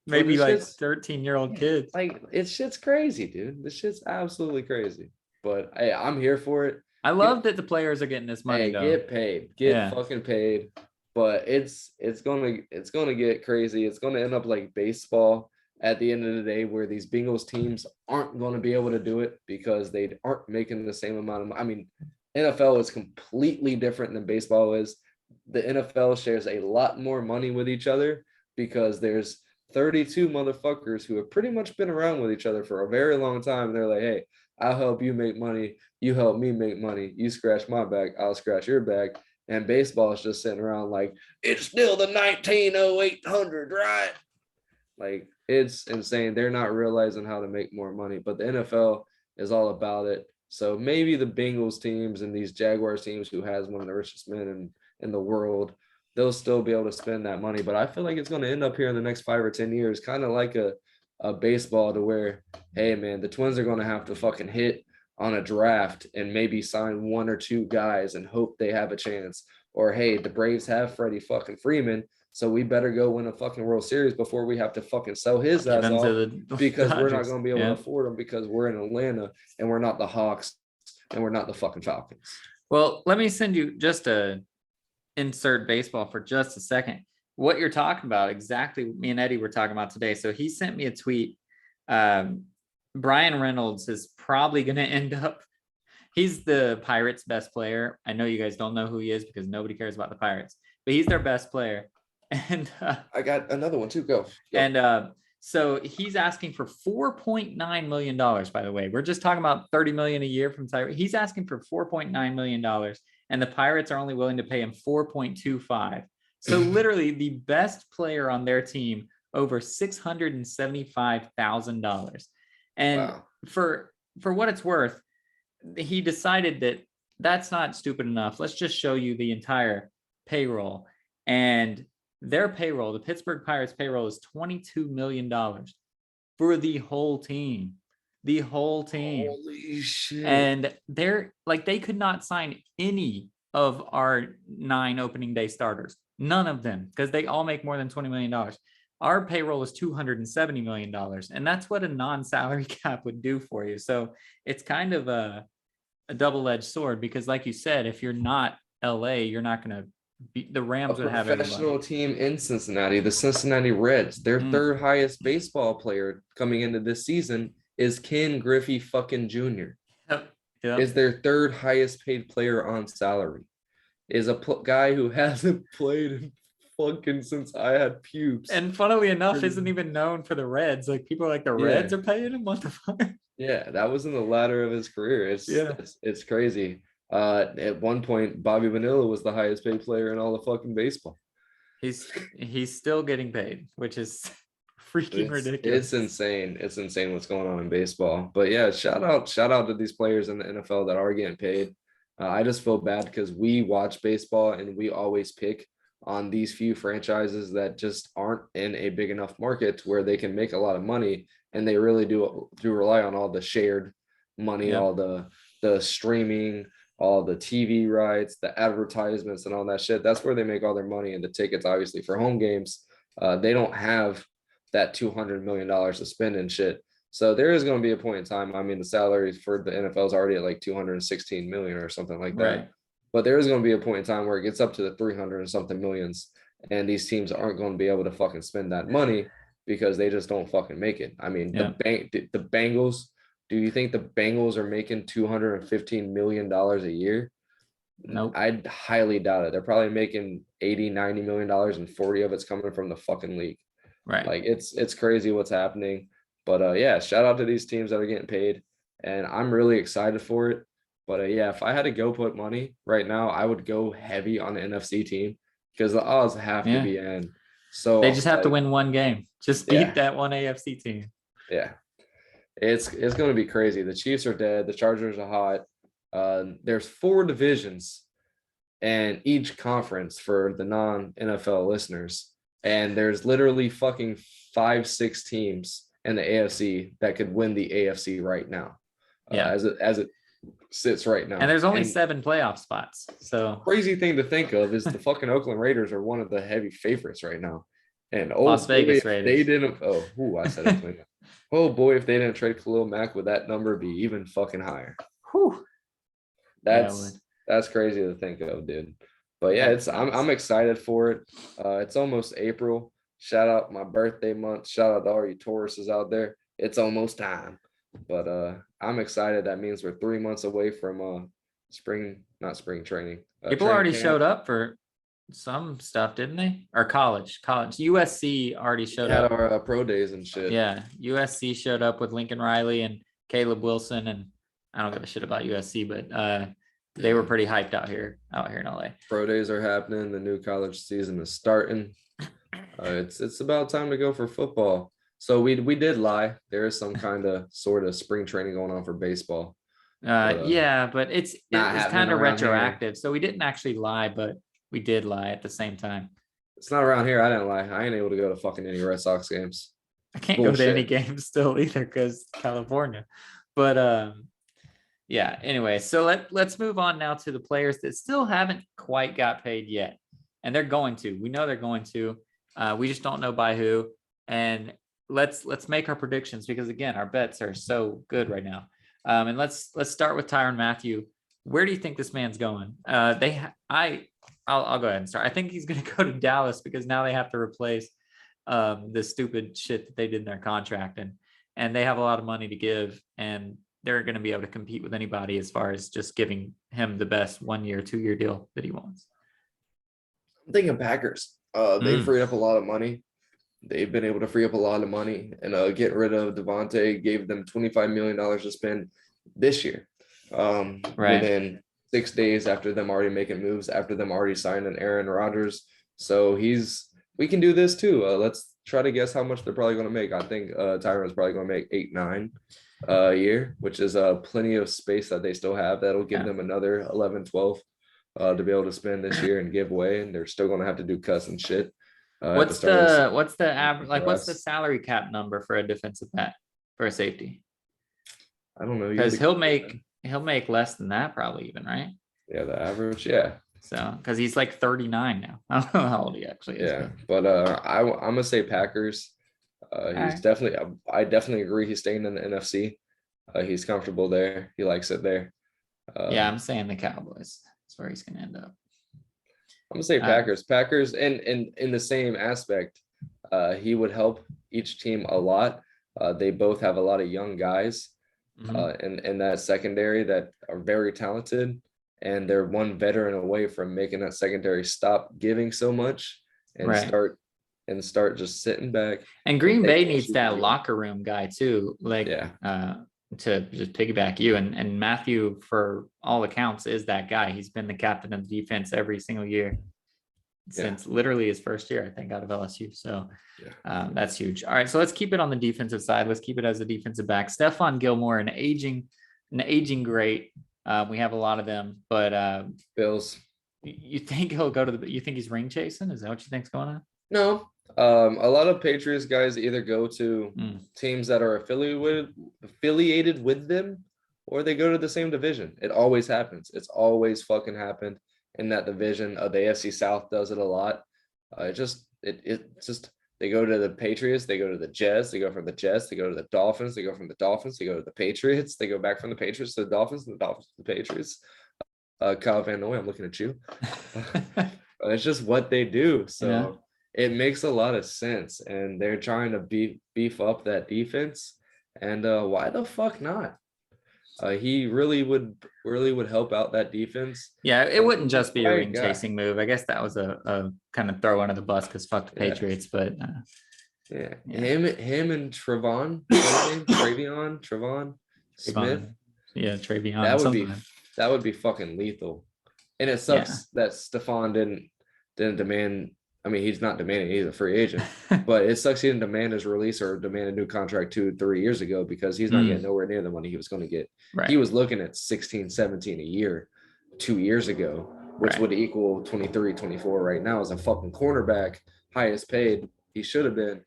Maybe like 13-year-old kids. Like, shit's crazy, dude. This shit's absolutely crazy. But hey, I'm here for it. I love that the players are getting this money. Get paid. Get fucking paid. But it's gonna get crazy. It's gonna end up like baseball at the end of the day, where these Bengals teams aren't gonna be able to do it because they aren't making the same amount of money. I mean, NFL is completely different than baseball is. The NFL shares a lot more money with each other because there's 32 motherfuckers who have pretty much been around with each other for a very long time. And they're like, hey, I'll help you make money. You help me make money. You scratch my back, I'll scratch your back. And baseball is just sitting around like, it's still the 190800, right? Like, it's insane. They're not realizing how to make more money, but the NFL is all about it. So maybe the Bengals teams and these Jaguars teams, who has one of the richest men in the world, they'll still be able to spend that money. But I feel like it's going to end up here in the next 5 or 10 years, kind of like a baseball, to where, hey, man, the Twins are going to have to fucking hit on a draft and maybe sign 1 or 2 guys and hope they have a chance. Or, hey, the Braves have Freddie fucking Freeman, so we better go win a fucking World Series before we have to fucking sell his Give ass him off, to the because we're not Dodgers. going to be able Yeah. to afford him because we're in Atlanta and we're not the Hawks and we're not the fucking Falcons. Well, let me send you just a insert baseball for just a second. What you're talking about, exactly me and Eddie were talking about today. So he sent me a tweet. Brian Reynolds is probably going to end up, he's the Pirates' best player. I know you guys don't know who he is because nobody cares about the Pirates, but he's their best player. And I got another one too. Go. And so he's asking for $4.9 million, by the way. We're just talking about $30 million a year from Tyron. He's asking for $4.9 million, and the Pirates are only willing to pay him $4.25. So literally the best player on their team, over $675,000. And Wow. for what it's worth, he decided that that's not stupid enough. Let's just show you the entire payroll. And their payroll, the Pittsburgh Pirates payroll, is $22 million for the whole team. The whole team. Holy shit. And they're like, they could not sign any of our 9 opening day starters. None of them, because they all make more than $20 million. Our payroll is $270 million. And that's what a non-salary cap would do for you. So it's kind of a double-edged sword, because like you said, if you're not LA, you're not going to be, the Rams would have professional everybody. team in Cincinnati, the Cincinnati Reds, their third highest baseball player coming into this season is Ken Griffey fucking Jr. Yep. Is their third highest paid player on salary. Is a guy who hasn't played fucking since I had pubes. And funnily enough, isn't even known for the Reds. Like, people are like, the Reds are paying him? What the fuck? Yeah, that was in the latter of his career. It's crazy. At one point, Bobby Vanilla was the highest paid player in all of fucking baseball. He's still getting paid, which is freaking ridiculous. It's insane. It's insane what's going on in baseball. But yeah, shout out to these players in the NFL that are getting paid. I just feel bad because we watch baseball and we always pick on these few franchises that just aren't in a big enough market where they can make a lot of money, and they really do rely on all the shared money, all the streaming, all the TV rights, the advertisements, and all that shit. That's where they make all their money, and the tickets, obviously, for home games. They don't have that $200 million to spend and shit. So there is going to be a point in time. I mean, the salaries for the NFL is already at like 216 million or something like that. Right. But there is going to be a point in time where it gets up to the 300 and something millions, and these teams aren't going to be able to fucking spend that money because they just don't fucking make it. I mean, the Bengals. Do you think the Bengals are making $215 million a year? Nope. I'd highly doubt it. They're probably making $80-90 million, and 40 of it's coming from the fucking league. Right. Like, it's crazy what's happening. But yeah, shout out to these teams that are getting paid, and I'm really excited for it. But yeah, if I had to go put money right now, I would go heavy on the NFC team because the odds have to be in. So they just have to win one game. Just beat that one AFC team. Yeah. It's going to be crazy. The Chiefs are dead. The Chargers are hot. There's 4 divisions and each conference for the non-NFL listeners. And there's literally fucking 5-6 teams in the AFC that could win the AFC right now. As it sits right now. And there's only 7 playoff spots. So crazy thing to think of is the fucking Oakland Raiders are one of the heavy favorites right now. And Las Vegas Raiders. They didn't. I said Oakland. Oh boy, if they didn't trade Khalil Mack, would that number be even fucking higher? Whew. That's crazy to think of, dude. But yeah, I'm excited for it. It's almost April. Shout out my birthday month. Shout out to all you Tauruses out there. It's almost time. But I'm excited. That means we're 3 months away from not spring training. People already showed up for some stuff, didn't they? Or college. USC already showed up. Our pro days and shit. Yeah, USC showed up with Lincoln Riley and Caleb Wilson, and I don't give a shit about USC, but they were pretty hyped out here in LA. Pro days are happening. The new college season is starting. It's about time to go for football. So we did lie. There is some kind of sort of spring training going on for baseball. Yeah, but it's not happening kind of around here. retroactive. So we didn't actually lie, but we did lie at the same time. It's not around here. I didn't lie. I ain't able to go to fucking any Red Sox games. I can't go to any Bullshit. games still either because California. But yeah, anyway, so let's move on now to the players that still haven't quite got paid yet. And they're going to. We know they're going to. We just don't know by who. And let's make our predictions because again, our bets are so good right now. And let's start with Tyron Matthew. Where do you think this man's going? I'll go ahead and start. I think he's going to go to Dallas because now they have to replace the stupid shit that they did in their contract, and they have a lot of money to give, and they're going to be able to compete with anybody as far as just giving him the best 1 year, 2 year deal that he wants. I'm thinking Packers. They freed up a lot of money. They've been able to free up a lot of money and get rid of Devontae, gave them $25 million to spend this year. Within 6 days after them already making moves, after them already signing Aaron Rodgers. So we can do this too. Let's try to guess how much they're probably going to make. I think Tyron's probably going to make 8-9 a year, which is plenty of space that they still have. That'll give them another 11-12 to be able to spend this year and give away. And they're still going to have to do cuts and shit. What's the average? Like, what's the salary cap number for a defensive back for a safety? I don't know. Because he'll make less than that probably even, right? Yeah, the average. Yeah. So, because he's like 39 now. I don't know how old he actually is. Yeah, but I'm gonna say Packers. He's definitely. I definitely agree. He's staying in the NFC. He's comfortable there. He likes it there. Yeah, I'm saying the Cowboys. That's where he's gonna end up. I'm gonna say Packers. Packers, and in the same aspect, he would help each team a lot. They both have a lot of young guys, in that secondary that are very talented. And they're one veteran away from making that secondary stop giving so much and start just sitting back. And Green Bay needs that locker room guy too, like to just piggyback you. And Matthew, for all accounts, is that guy. He's been the captain of the defense every single year since literally his first year, I think, out of LSU. So that's huge. All right, so let's keep it on the defensive side. Let's keep it as a defensive back. Stephon Gilmore, an aging great. We have a lot of them, but Bills. You think he'll go to you think he's ring chasing? Is that what you think's going on? No. A lot of Patriots guys either go to teams that are affiliated with them, or they go to the same division. It always happens. It's always fucking happened in that division. The AFC South does it a lot. It's just they go to the Patriots, they go to the Jets, they go from the Jets, they go to the Dolphins, they go from the Dolphins, they go to the Patriots, they go back from the Patriots to the Dolphins, and the Dolphins to the Patriots. Kyle Van Noy, I'm looking at you. It's just what they do. So it makes a lot of sense. And they're trying to beef up that defense. And why the fuck not? He really would help out that defense. Yeah, it wouldn't just be a ring chasing move. I guess that was a kind of throw under the bus because fuck the Patriots. But him and Trevon Smith. Yeah, Travion. That would be fucking lethal. And it sucks that Stephon didn't demand. I mean, he's not demanding, he's a free agent, but it sucks he didn't demand his release or demand a new contract 2-3 years ago because he's not getting nowhere near the money he was going to get. Right. He was looking at 16, 17 a year 2 years ago, which would equal 23, 24 right now as a fucking cornerback, highest paid. He should have been.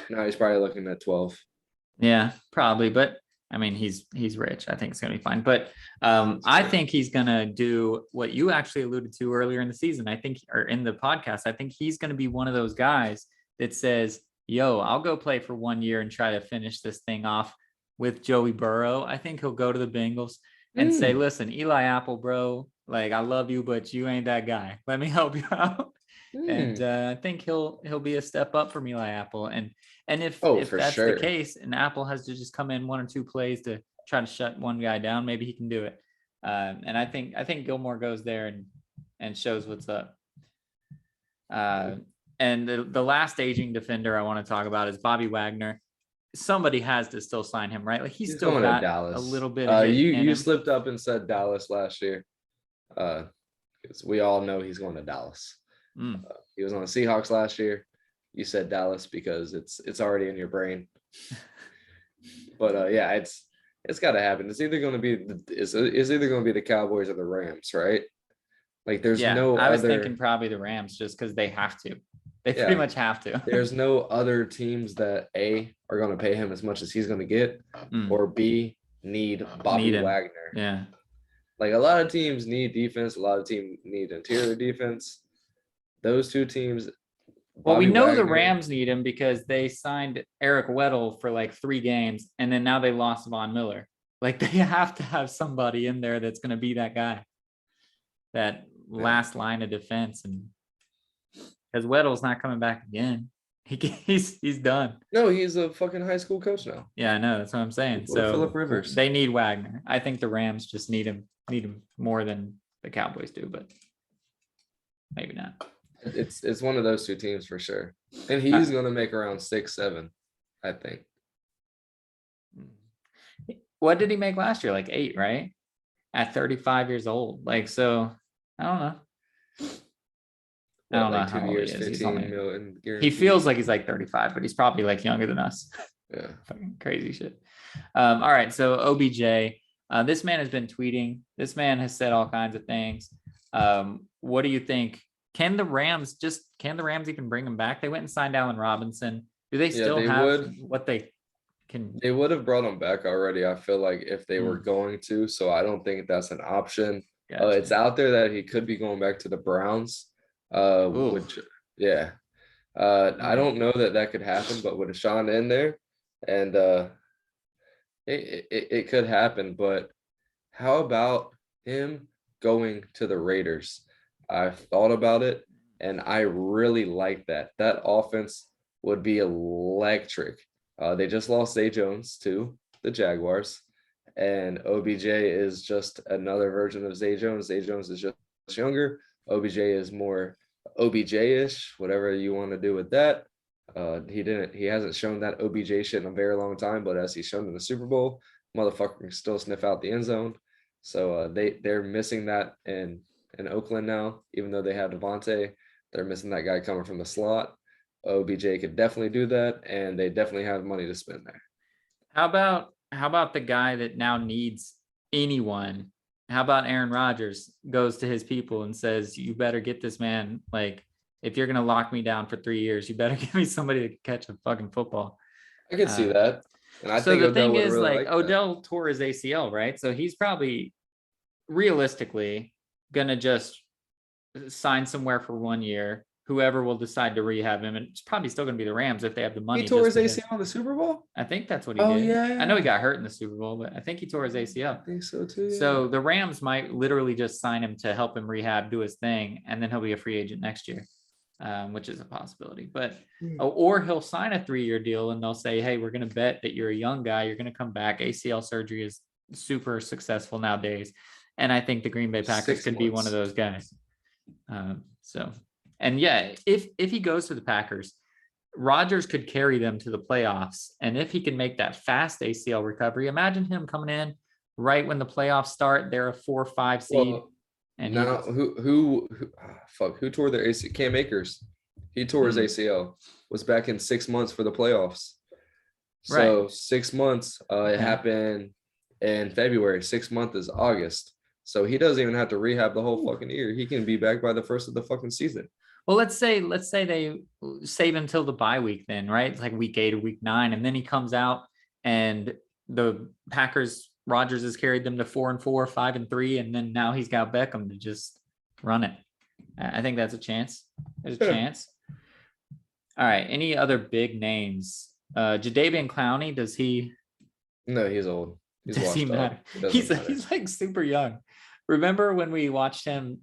Now he's probably looking at 12. Yeah, probably. But I mean, he's rich. I think it's going to be fine. But I think he's going to do what you actually alluded to earlier in the season. I think, or in the podcast, I think he's going to be one of those guys that says, yo, I'll go play for 1 year and try to finish this thing off with Joey Burrow. I think he'll go to the Bengals and say, listen, Eli Apple, bro, like, I love you, but you ain't that guy. Let me help you out. And I think he'll be a step up from Eli Apple. And if that's the case, and Apple has to just come in 1 or 2 plays to try to shut one guy down, maybe he can do it. And I think Gilmore goes there and shows what's up. And the last aging defender I want to talk about is Bobby Wagner. Somebody has to still sign him, right? Like he's still got a little bit. You slipped up and said Dallas last year. Because we all know he's going to Dallas. He was on the Seahawks last year. You said Dallas because it's already in your brain. But It's got to happen. It's either going to be it's either going to be the Cowboys or the Rams, right? Like there's no I was other. thinking probably the Rams just because they have to. They Yeah. pretty much have to. There's no other teams that A are going to pay him as much as he's going to get, or B need Bobby Need him. Wagner. Yeah. Like a lot of teams need defense. A lot of teams need interior defense. Those two teams. Well, we Bobby know the Wagner- Rams need him because they signed Eric Weddle for like 3 games, and then now they lost Von Miller. Like they have to have somebody in there that's going to be that guy, that last line of defense, and because Weddle's not coming back again. He's done. No, he's a fucking high school coach now. Yeah, I know. That's what I'm saying. What So Phillip Rivers. they need Wagner. I think the Rams just need him more than the Cowboys do, but maybe not. It's one of those two teams for sure. And he's going to make around 6-7, I think. What did he make last year? Like 8, right? At 35 years old. Like, so I don't know. I don't know like how 2 old years, he is. He's 15 only- million. He guaranteed. feels like he's like 35, but he's probably like younger than us. Yeah. Fucking crazy shit. All right. So OBJ, this man has been tweeting. This man has said all kinds of things. What do you think? Can the Rams even bring him back? They went and signed Allen Robinson. Do they still they have would. what they can? They would have brought him back already. I feel like if they were Mm. going to, so I don't think that's an option. Gotcha. It's out there that he could be going back to the Browns. Ooh. Which, yeah, I don't know that could happen, but with Deshaun in there, and it could happen. But how about him going to the Raiders? I've thought about it, and I really like that. That offense would be electric. They just lost Zay Jones to the Jaguars, and OBJ is just another version of Zay Jones. Zay Jones is just younger. OBJ is more OBJ-ish, whatever you want to do with that. He hasn't shown that OBJ shit in a very long time, but as he's shown in the Super Bowl, motherfucker can still sniff out the end zone. So they're missing that in Oakland now, even though they have Devontae. They're missing that guy coming from the slot. OBJ could definitely do that, and they definitely have money to spend there. How about the guy that now needs anyone? How about Aaron Rodgers goes to his people and says, "You better get this man. Like, if you're gonna lock me down for 3 years, you better give me somebody that can catch a fucking football." I could see that. And I so think the Odell thing would is, really like, that. Odell tore his ACL, right? So he's probably realistically gonna just sign somewhere for 1 year. Whoever will decide to rehab him, and it's probably still going to be the Rams if they have the money. He tore his just because- ACL in the Super Bowl? I think that's what he Oh, did. yeah. I know he got hurt in the Super Bowl, but I think he tore his ACL. I think so too. So the Rams might literally just sign him to help him rehab, do his thing, and then he'll be a free agent next year, which is a possibility. But or he'll sign a 3-year deal, and they'll say, "Hey, we're going to bet that you're a young guy. You're going to come back. ACL surgery is super successful nowadays." And I think the Green Bay Packers 6 could be one months. of those guys. And yeah, if he goes to the Packers, Rodgers could carry them to the playoffs. And if he can make that fast ACL recovery, imagine him coming in right when the playoffs start. They're a 4 or 5 seed. Well, And now who tore their ACL? Cam Akers. He tore his ACL. Was back in 6 months for the playoffs. So 6 months. It happened in February. 6 months is August. So he doesn't even have to rehab the whole fucking year. He can be back by the first of the fucking season. Well, let's say they save him till the bye week then, right? It's like week 8 or week 9. And then he comes out and the Packers, Rodgers has carried them to 4-4, 5-3. And then now he's got Beckham to just run it. I think that's a chance. There's a chance. All right. Any other big names? Jadeveon Clowney, does he? No, he's old. Does he matter? He's like super young. Remember when we watched him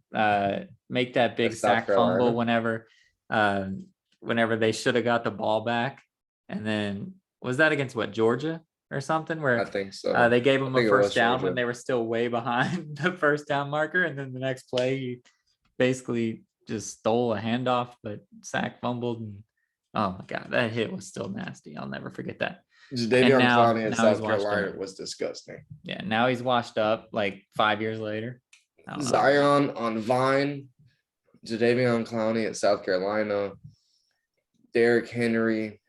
make that big sack fumble whenever they should have got the ball back? And then was that against Georgia or something? Where I think so. They gave him a first down Georgia. when they were still way behind the first down marker. And then the next play, he basically just stole a handoff, but sack fumbled. And oh my God, that hit was still nasty. I'll never forget that. Jadeveon Clowney in now South he's washed Carolina up. was disgusting. Yeah, now he's washed up like 5 years later. I don't know. Zion on Vine, Jadeveon Clowney at South Carolina, Derrick Henry,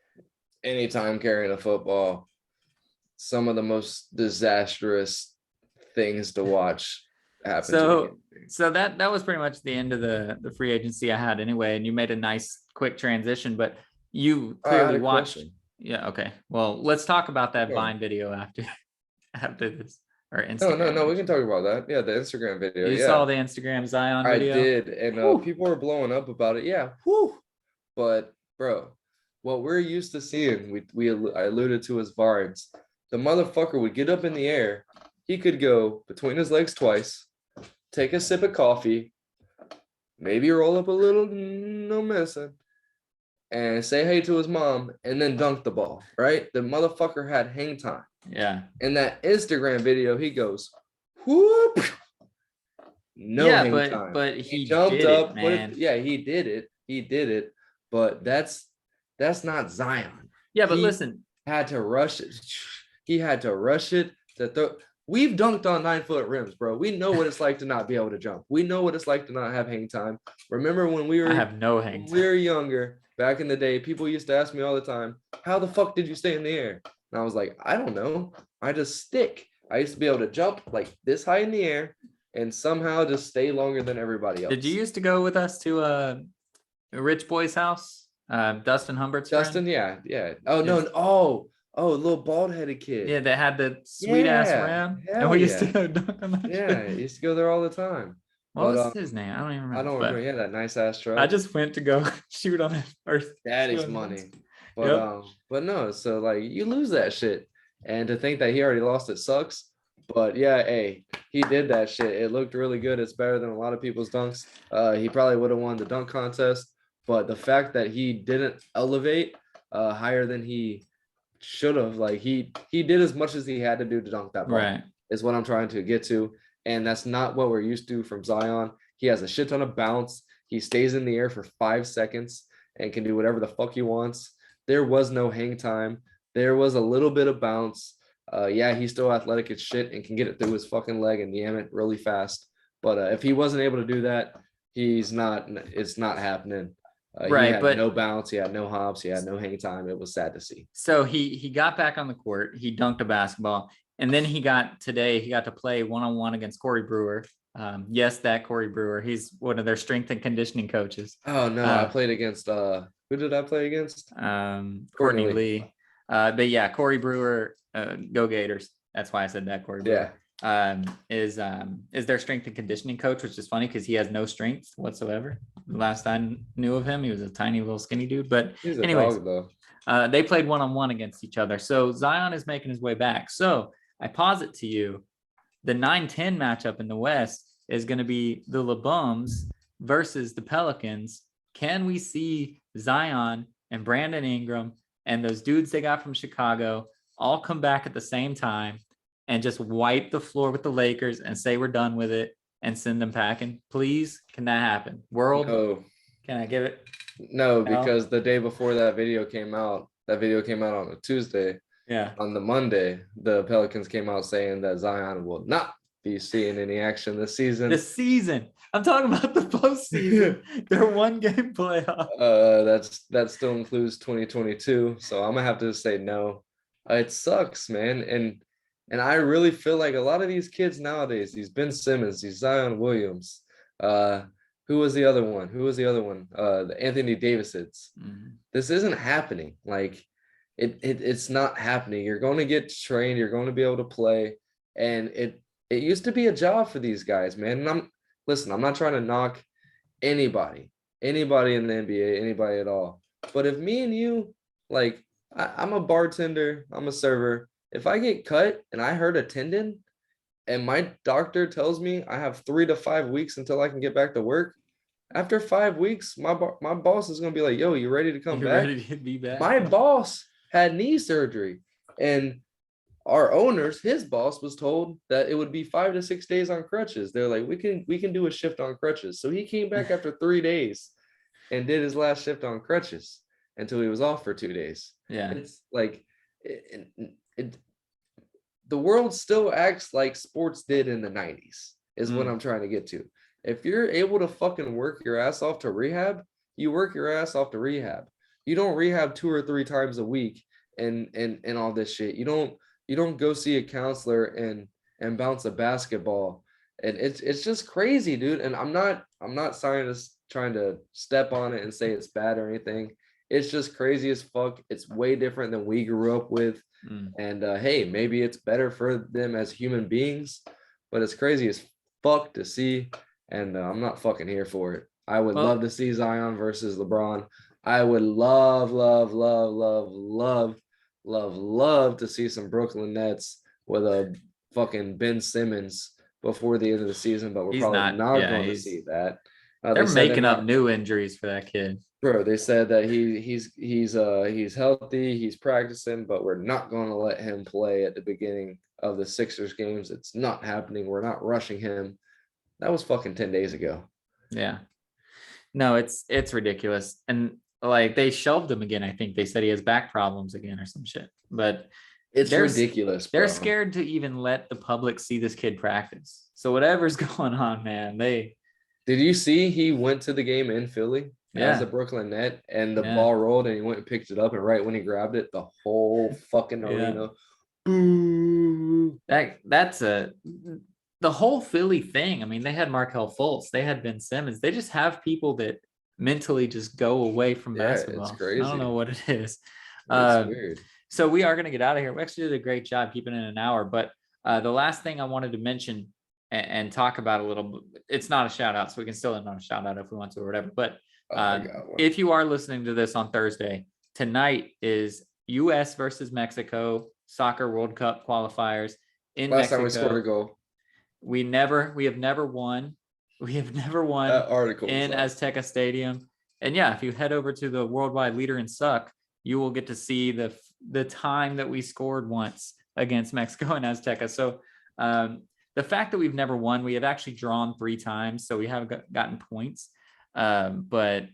anytime carrying a football. some of the most disastrous things to watch happen. So that was pretty much the end of the free agency I had anyway. And you made a nice quick transition, but you clearly watched. Yeah. Okay. Well, let's talk about that Vine video after this, or Instagram. No. We can talk about that. Yeah, the Instagram video. You saw the Instagram Zion video. I did, and people were blowing up about it. Yeah. Whew. But bro, what we're used to seeing, I alluded to as vibes. The motherfucker would get up in the air. He could go between his legs twice, take a sip of coffee, maybe roll up a little, no messing, and say hey to his mom, and then dunk the ball, right? The motherfucker had hang time. Yeah. In that Instagram video, he goes, whoop. No hang time. But he jumped up. Man. He did it. But that's not Zion. Yeah, but listen. Had to rush it. He had to rush it to throw. We've dunked on 9-foot rims, bro. We know what it's like to not be able to jump. We know what it's like to not have hang time. Remember when we were I have no hang time. We were younger, back in the day, people used to ask me all the time, how the fuck did you stay in the air? And I was like, I don't know. I just stick. I used to be able to jump like this high in the air and somehow just stay longer than everybody else. Did you used to go with us to a rich boy's house? Dustin Humbert's friend? Yeah. Oh, no. Oh, little bald-headed kid. Yeah, that had the sweet-ass rim. And we used to go dunk on that. Yeah, used to go there all the the What was his name? I don't even remember. I don't remember. Yeah, that nice-ass truck. I just went to go shoot on his first. Daddy's money. But no, so, like, you lose that shit. And to think that he already lost it sucks. But, yeah, hey, he did that shit. It looked really good. It's better than a lot of people's dunks. He probably would have won the dunk contest. But the fact that he didn't elevate higher than he should have, like he did as much as he had to do to dunk that ball, right, is what I'm trying to get to. And that's not what we're used to from Zion. He has a shit ton of bounce. He stays in the air for 5 seconds and can do whatever the fuck he wants. There was no hang time. There was a little bit of bounce. He's still athletic as shit and can get it through his fucking leg and yam it really fast. But if he wasn't able to do that, it's not happening. Right, he had but no bounce, he had no hops, he had no hang time. It was sad to see. So he got back on the court, he dunked a basketball, and then he got to play one-on-one against Corey Brewer. Yes, that Corey Brewer. He's one of their strength and conditioning coaches. Oh no, I played against who did I play against? Courtney Lee. But yeah, Corey Brewer, go Gators. That's why I said that, Corey Brewer. Is their strength and conditioning coach, which is funny because he has no strength whatsoever. The last I knew of him, he was a tiny little skinny dude. But anyways, they played one-on-one against each other. So Zion is making his way back. So I posit to you, the 9-10 matchup in the West is going to be the LeBums versus the Pelicans. Can we see Zion and Brandon Ingram and those dudes they got from Chicago all come back at the same time and just wipe the floor with the Lakers and say we're done with it and send them packing? Please, can that happen? World? No. Can I give it? No, because the day before that video came out on a Tuesday. Yeah. On the Monday, the Pelicans came out saying that Zion will not be seeing any action this season. I'm talking about the postseason. Their one-game playoff. That still includes 2022. So I'm gonna have to say no. It sucks, man. And I really feel like a lot of these kids nowadays, these Ben Simmons, these Zion Williams, who was the other one? The Anthony Davisons. Mm-hmm. This isn't happening. Like it's not happening. You're going to get trained. You're going to be able to play. And it used to be a job for these guys, man. And I'm not trying to knock anybody in the NBA, anybody at all. But if me and you, like, I'm a bartender, I'm a server. If I get cut and I hurt a tendon and my doctor tells me I have 3 to 5 weeks until I can get back to work, after 5 weeks, my boss is going to be like, yo, you ready to come back? Ready to be back? My boss had knee surgery, and our owners, his boss, was told that it would be 5 to 6 days on crutches. They're like, we can do a shift on crutches. So he came back after 3 days and did his last shift on crutches until he was off for 2 days. Yeah. It's like the world still acts like sports did in the 90s is what I'm trying to get to. If you're able to fucking work your ass off to rehab, you work your ass off to rehab. You don't rehab 2 or 3 times a week and all this shit. You don't You don't go see a counselor and bounce a basketball. And it's just crazy, dude. And I'm not trying to step on it and say it's bad or anything. It's just crazy as fuck. It's way different than we grew up with. And hey, maybe it's better for them as human beings, but it's crazy as fuck to see. And I'm not fucking here for it. I would love to see Zion versus LeBron. I would love, love, love, love, love, love, love to see some Brooklyn Nets with a fucking Ben Simmons before the end of the season, but we're He's probably not yeah, going to see that. They're making up new injuries for that kid. Bro, they said that he's healthy, he's practicing, but we're not going to let him play at the beginning of the Sixers games. It's not happening. We're not rushing him. That was fucking 10 days ago. Yeah. No, it's ridiculous. And like they shelved him again. I think they said he has back problems again or some shit. But it's ridiculous. They're scared to even let the public see this kid practice. So whatever's going on, man, did you see he went to the game in Philly as a Brooklyn Net and the ball rolled and he went and picked it up, and right when he grabbed it, the whole fucking arena. Boo. That's the whole Philly thing. I mean, they had Markelle Fultz, they had Ben Simmons. They just have people that mentally just go away from basketball. It's crazy. I don't know what it is. It's weird. So we are going to get out of here. We actually did a great job keeping it an hour. But the last thing I wanted to mention and talk about a little bit, it's not a shout out, so we can still end on a shout out if we want to or whatever. But if you are listening to this on Thursday, tonight is U.S. versus Mexico Soccer World Cup qualifiers in Last Mexico. time we scored a goal. We have never won. We have never won in Azteca Stadium. And yeah, if you head over to the worldwide leader in suck, you will get to see the time that we scored once against Mexico and Azteca. So the fact that we've never won, we have actually drawn 3 times, so we haven't gotten points. But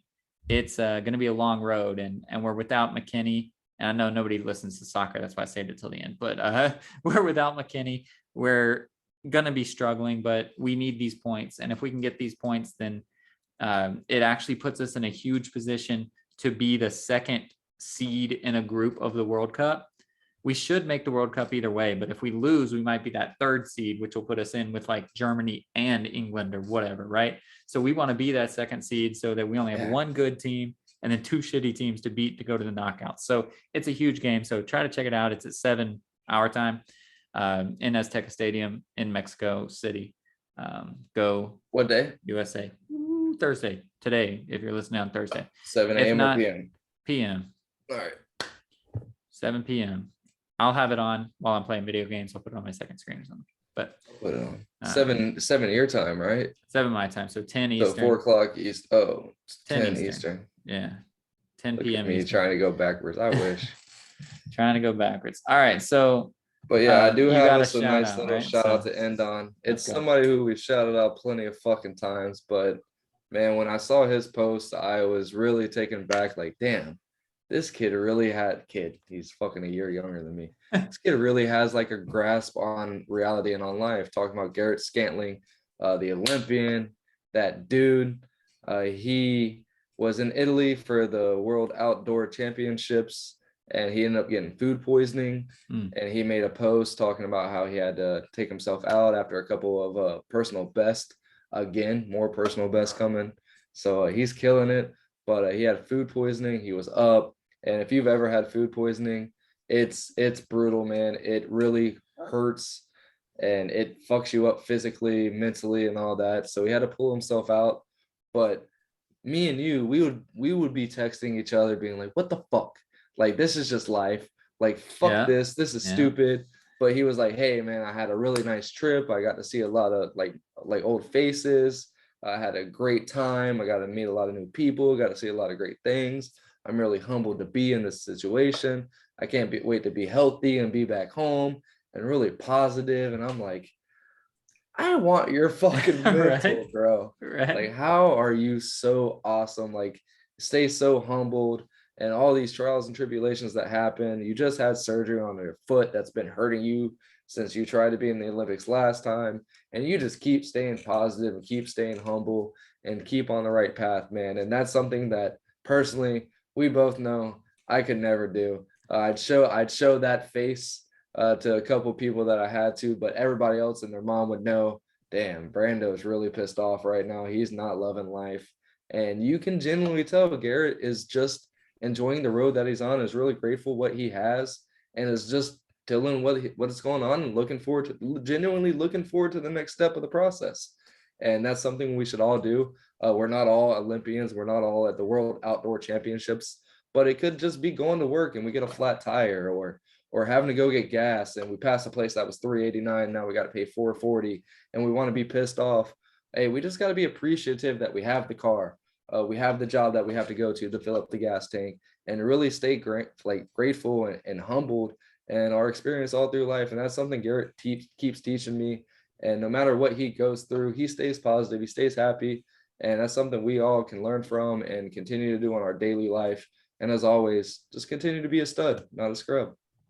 it's going to be a long road, and we're without McKinney. And I know nobody listens to soccer, that's why I saved it till the end. But we're without McKinney. We're going to be struggling, but we need these points. And if we can get these points, then it actually puts us in a huge position to be the second seed in a group of the World Cup. We should make the World Cup either way, but if we lose, we might be that 3rd seed, which will put us in with like Germany and England or whatever, right? So we want to be that 2nd seed so that we only have 1 good team and then 2 shitty teams to beat to go to the knockouts. So it's a huge game. So try to check it out. It's at 7 our time in Azteca Stadium in Mexico City. Go. What day? USA. Thursday. Today, if you're listening on Thursday. 7 a.m. or p.m.? p.m. All right. 7 p.m. I'll have it on while I'm playing video games. I'll put it on my second screen or something. But put it on. 7 your time, right? 7 my time. So 10 Eastern. So 4 o'clock East. Oh, 10 Eastern. Yeah. 10 p.m. Me Eastern. trying to go backwards. I wish. Trying to go backwards. All right. So but yeah, I do have us a nice out, little right? shout out to end on. It's Okay. somebody who we've shouted out plenty of fucking times, but man, when I saw his post, I was really taken back. Like, damn, this kid really he's fucking a year younger than me. This kid really has like a grasp on reality and on life. Talking about Garrett Scantling, the Olympian, that dude. He was in Italy for the World Outdoor Championships, and he ended up getting food poisoning. And he made a post talking about how he had to take himself out after a couple of personal best. Again, more personal best coming. So he's killing it. But he had food poisoning. He was up. And if you've ever had food poisoning, it's brutal, man. It really hurts and it fucks you up physically, mentally, and all that. So he had to pull himself out. But me and you, we would be texting each other being like, what the fuck? Like, this is just life. Like, fuck this. This is stupid. But he was like, hey, man, I had a really nice trip. I got to see a lot of like old faces. I had a great time. I got to meet a lot of new people. Got to see a lot of great things. I'm really humbled to be in this situation. I can't wait to be healthy and be back home and really positive. And I'm like, I want your fucking mental, bro. Right. Like, how are you so awesome? Like, stay so humbled. And all these trials and tribulations that happen. You just had surgery on your foot that's been hurting you since you tried to be in the Olympics last time. And you just keep staying positive and keep staying humble and keep on the right path, man. And that's something that personally we both know I could never do. I'd show that face to a couple people that I had to, but everybody else and their mom would know, damn, Brando's really pissed off right now. He's not loving life. And you can genuinely tell Garrett is just enjoying the road that he's on, is really grateful what he has, and is just telling what's going on and genuinely looking forward to the next step of the process. And that's something we should all do. We're not all Olympians. We're not all at the World Outdoor Championships, but it could just be going to work and we get a flat tire, or having to go get gas and we pass a place that was $3.89. Now we got to pay $4.40 and we want to be pissed off. Hey, we just got to be appreciative that we have the car. We have the job that we have to go to fill up the gas tank, and really stay grateful and humbled, and our experience all through life. And that's something Garrett keeps teaching me. And no matter what he goes through, he stays positive, he stays happy. And that's something we all can learn from and continue to do in our daily life. And as always, just continue to be a stud, not a scrub.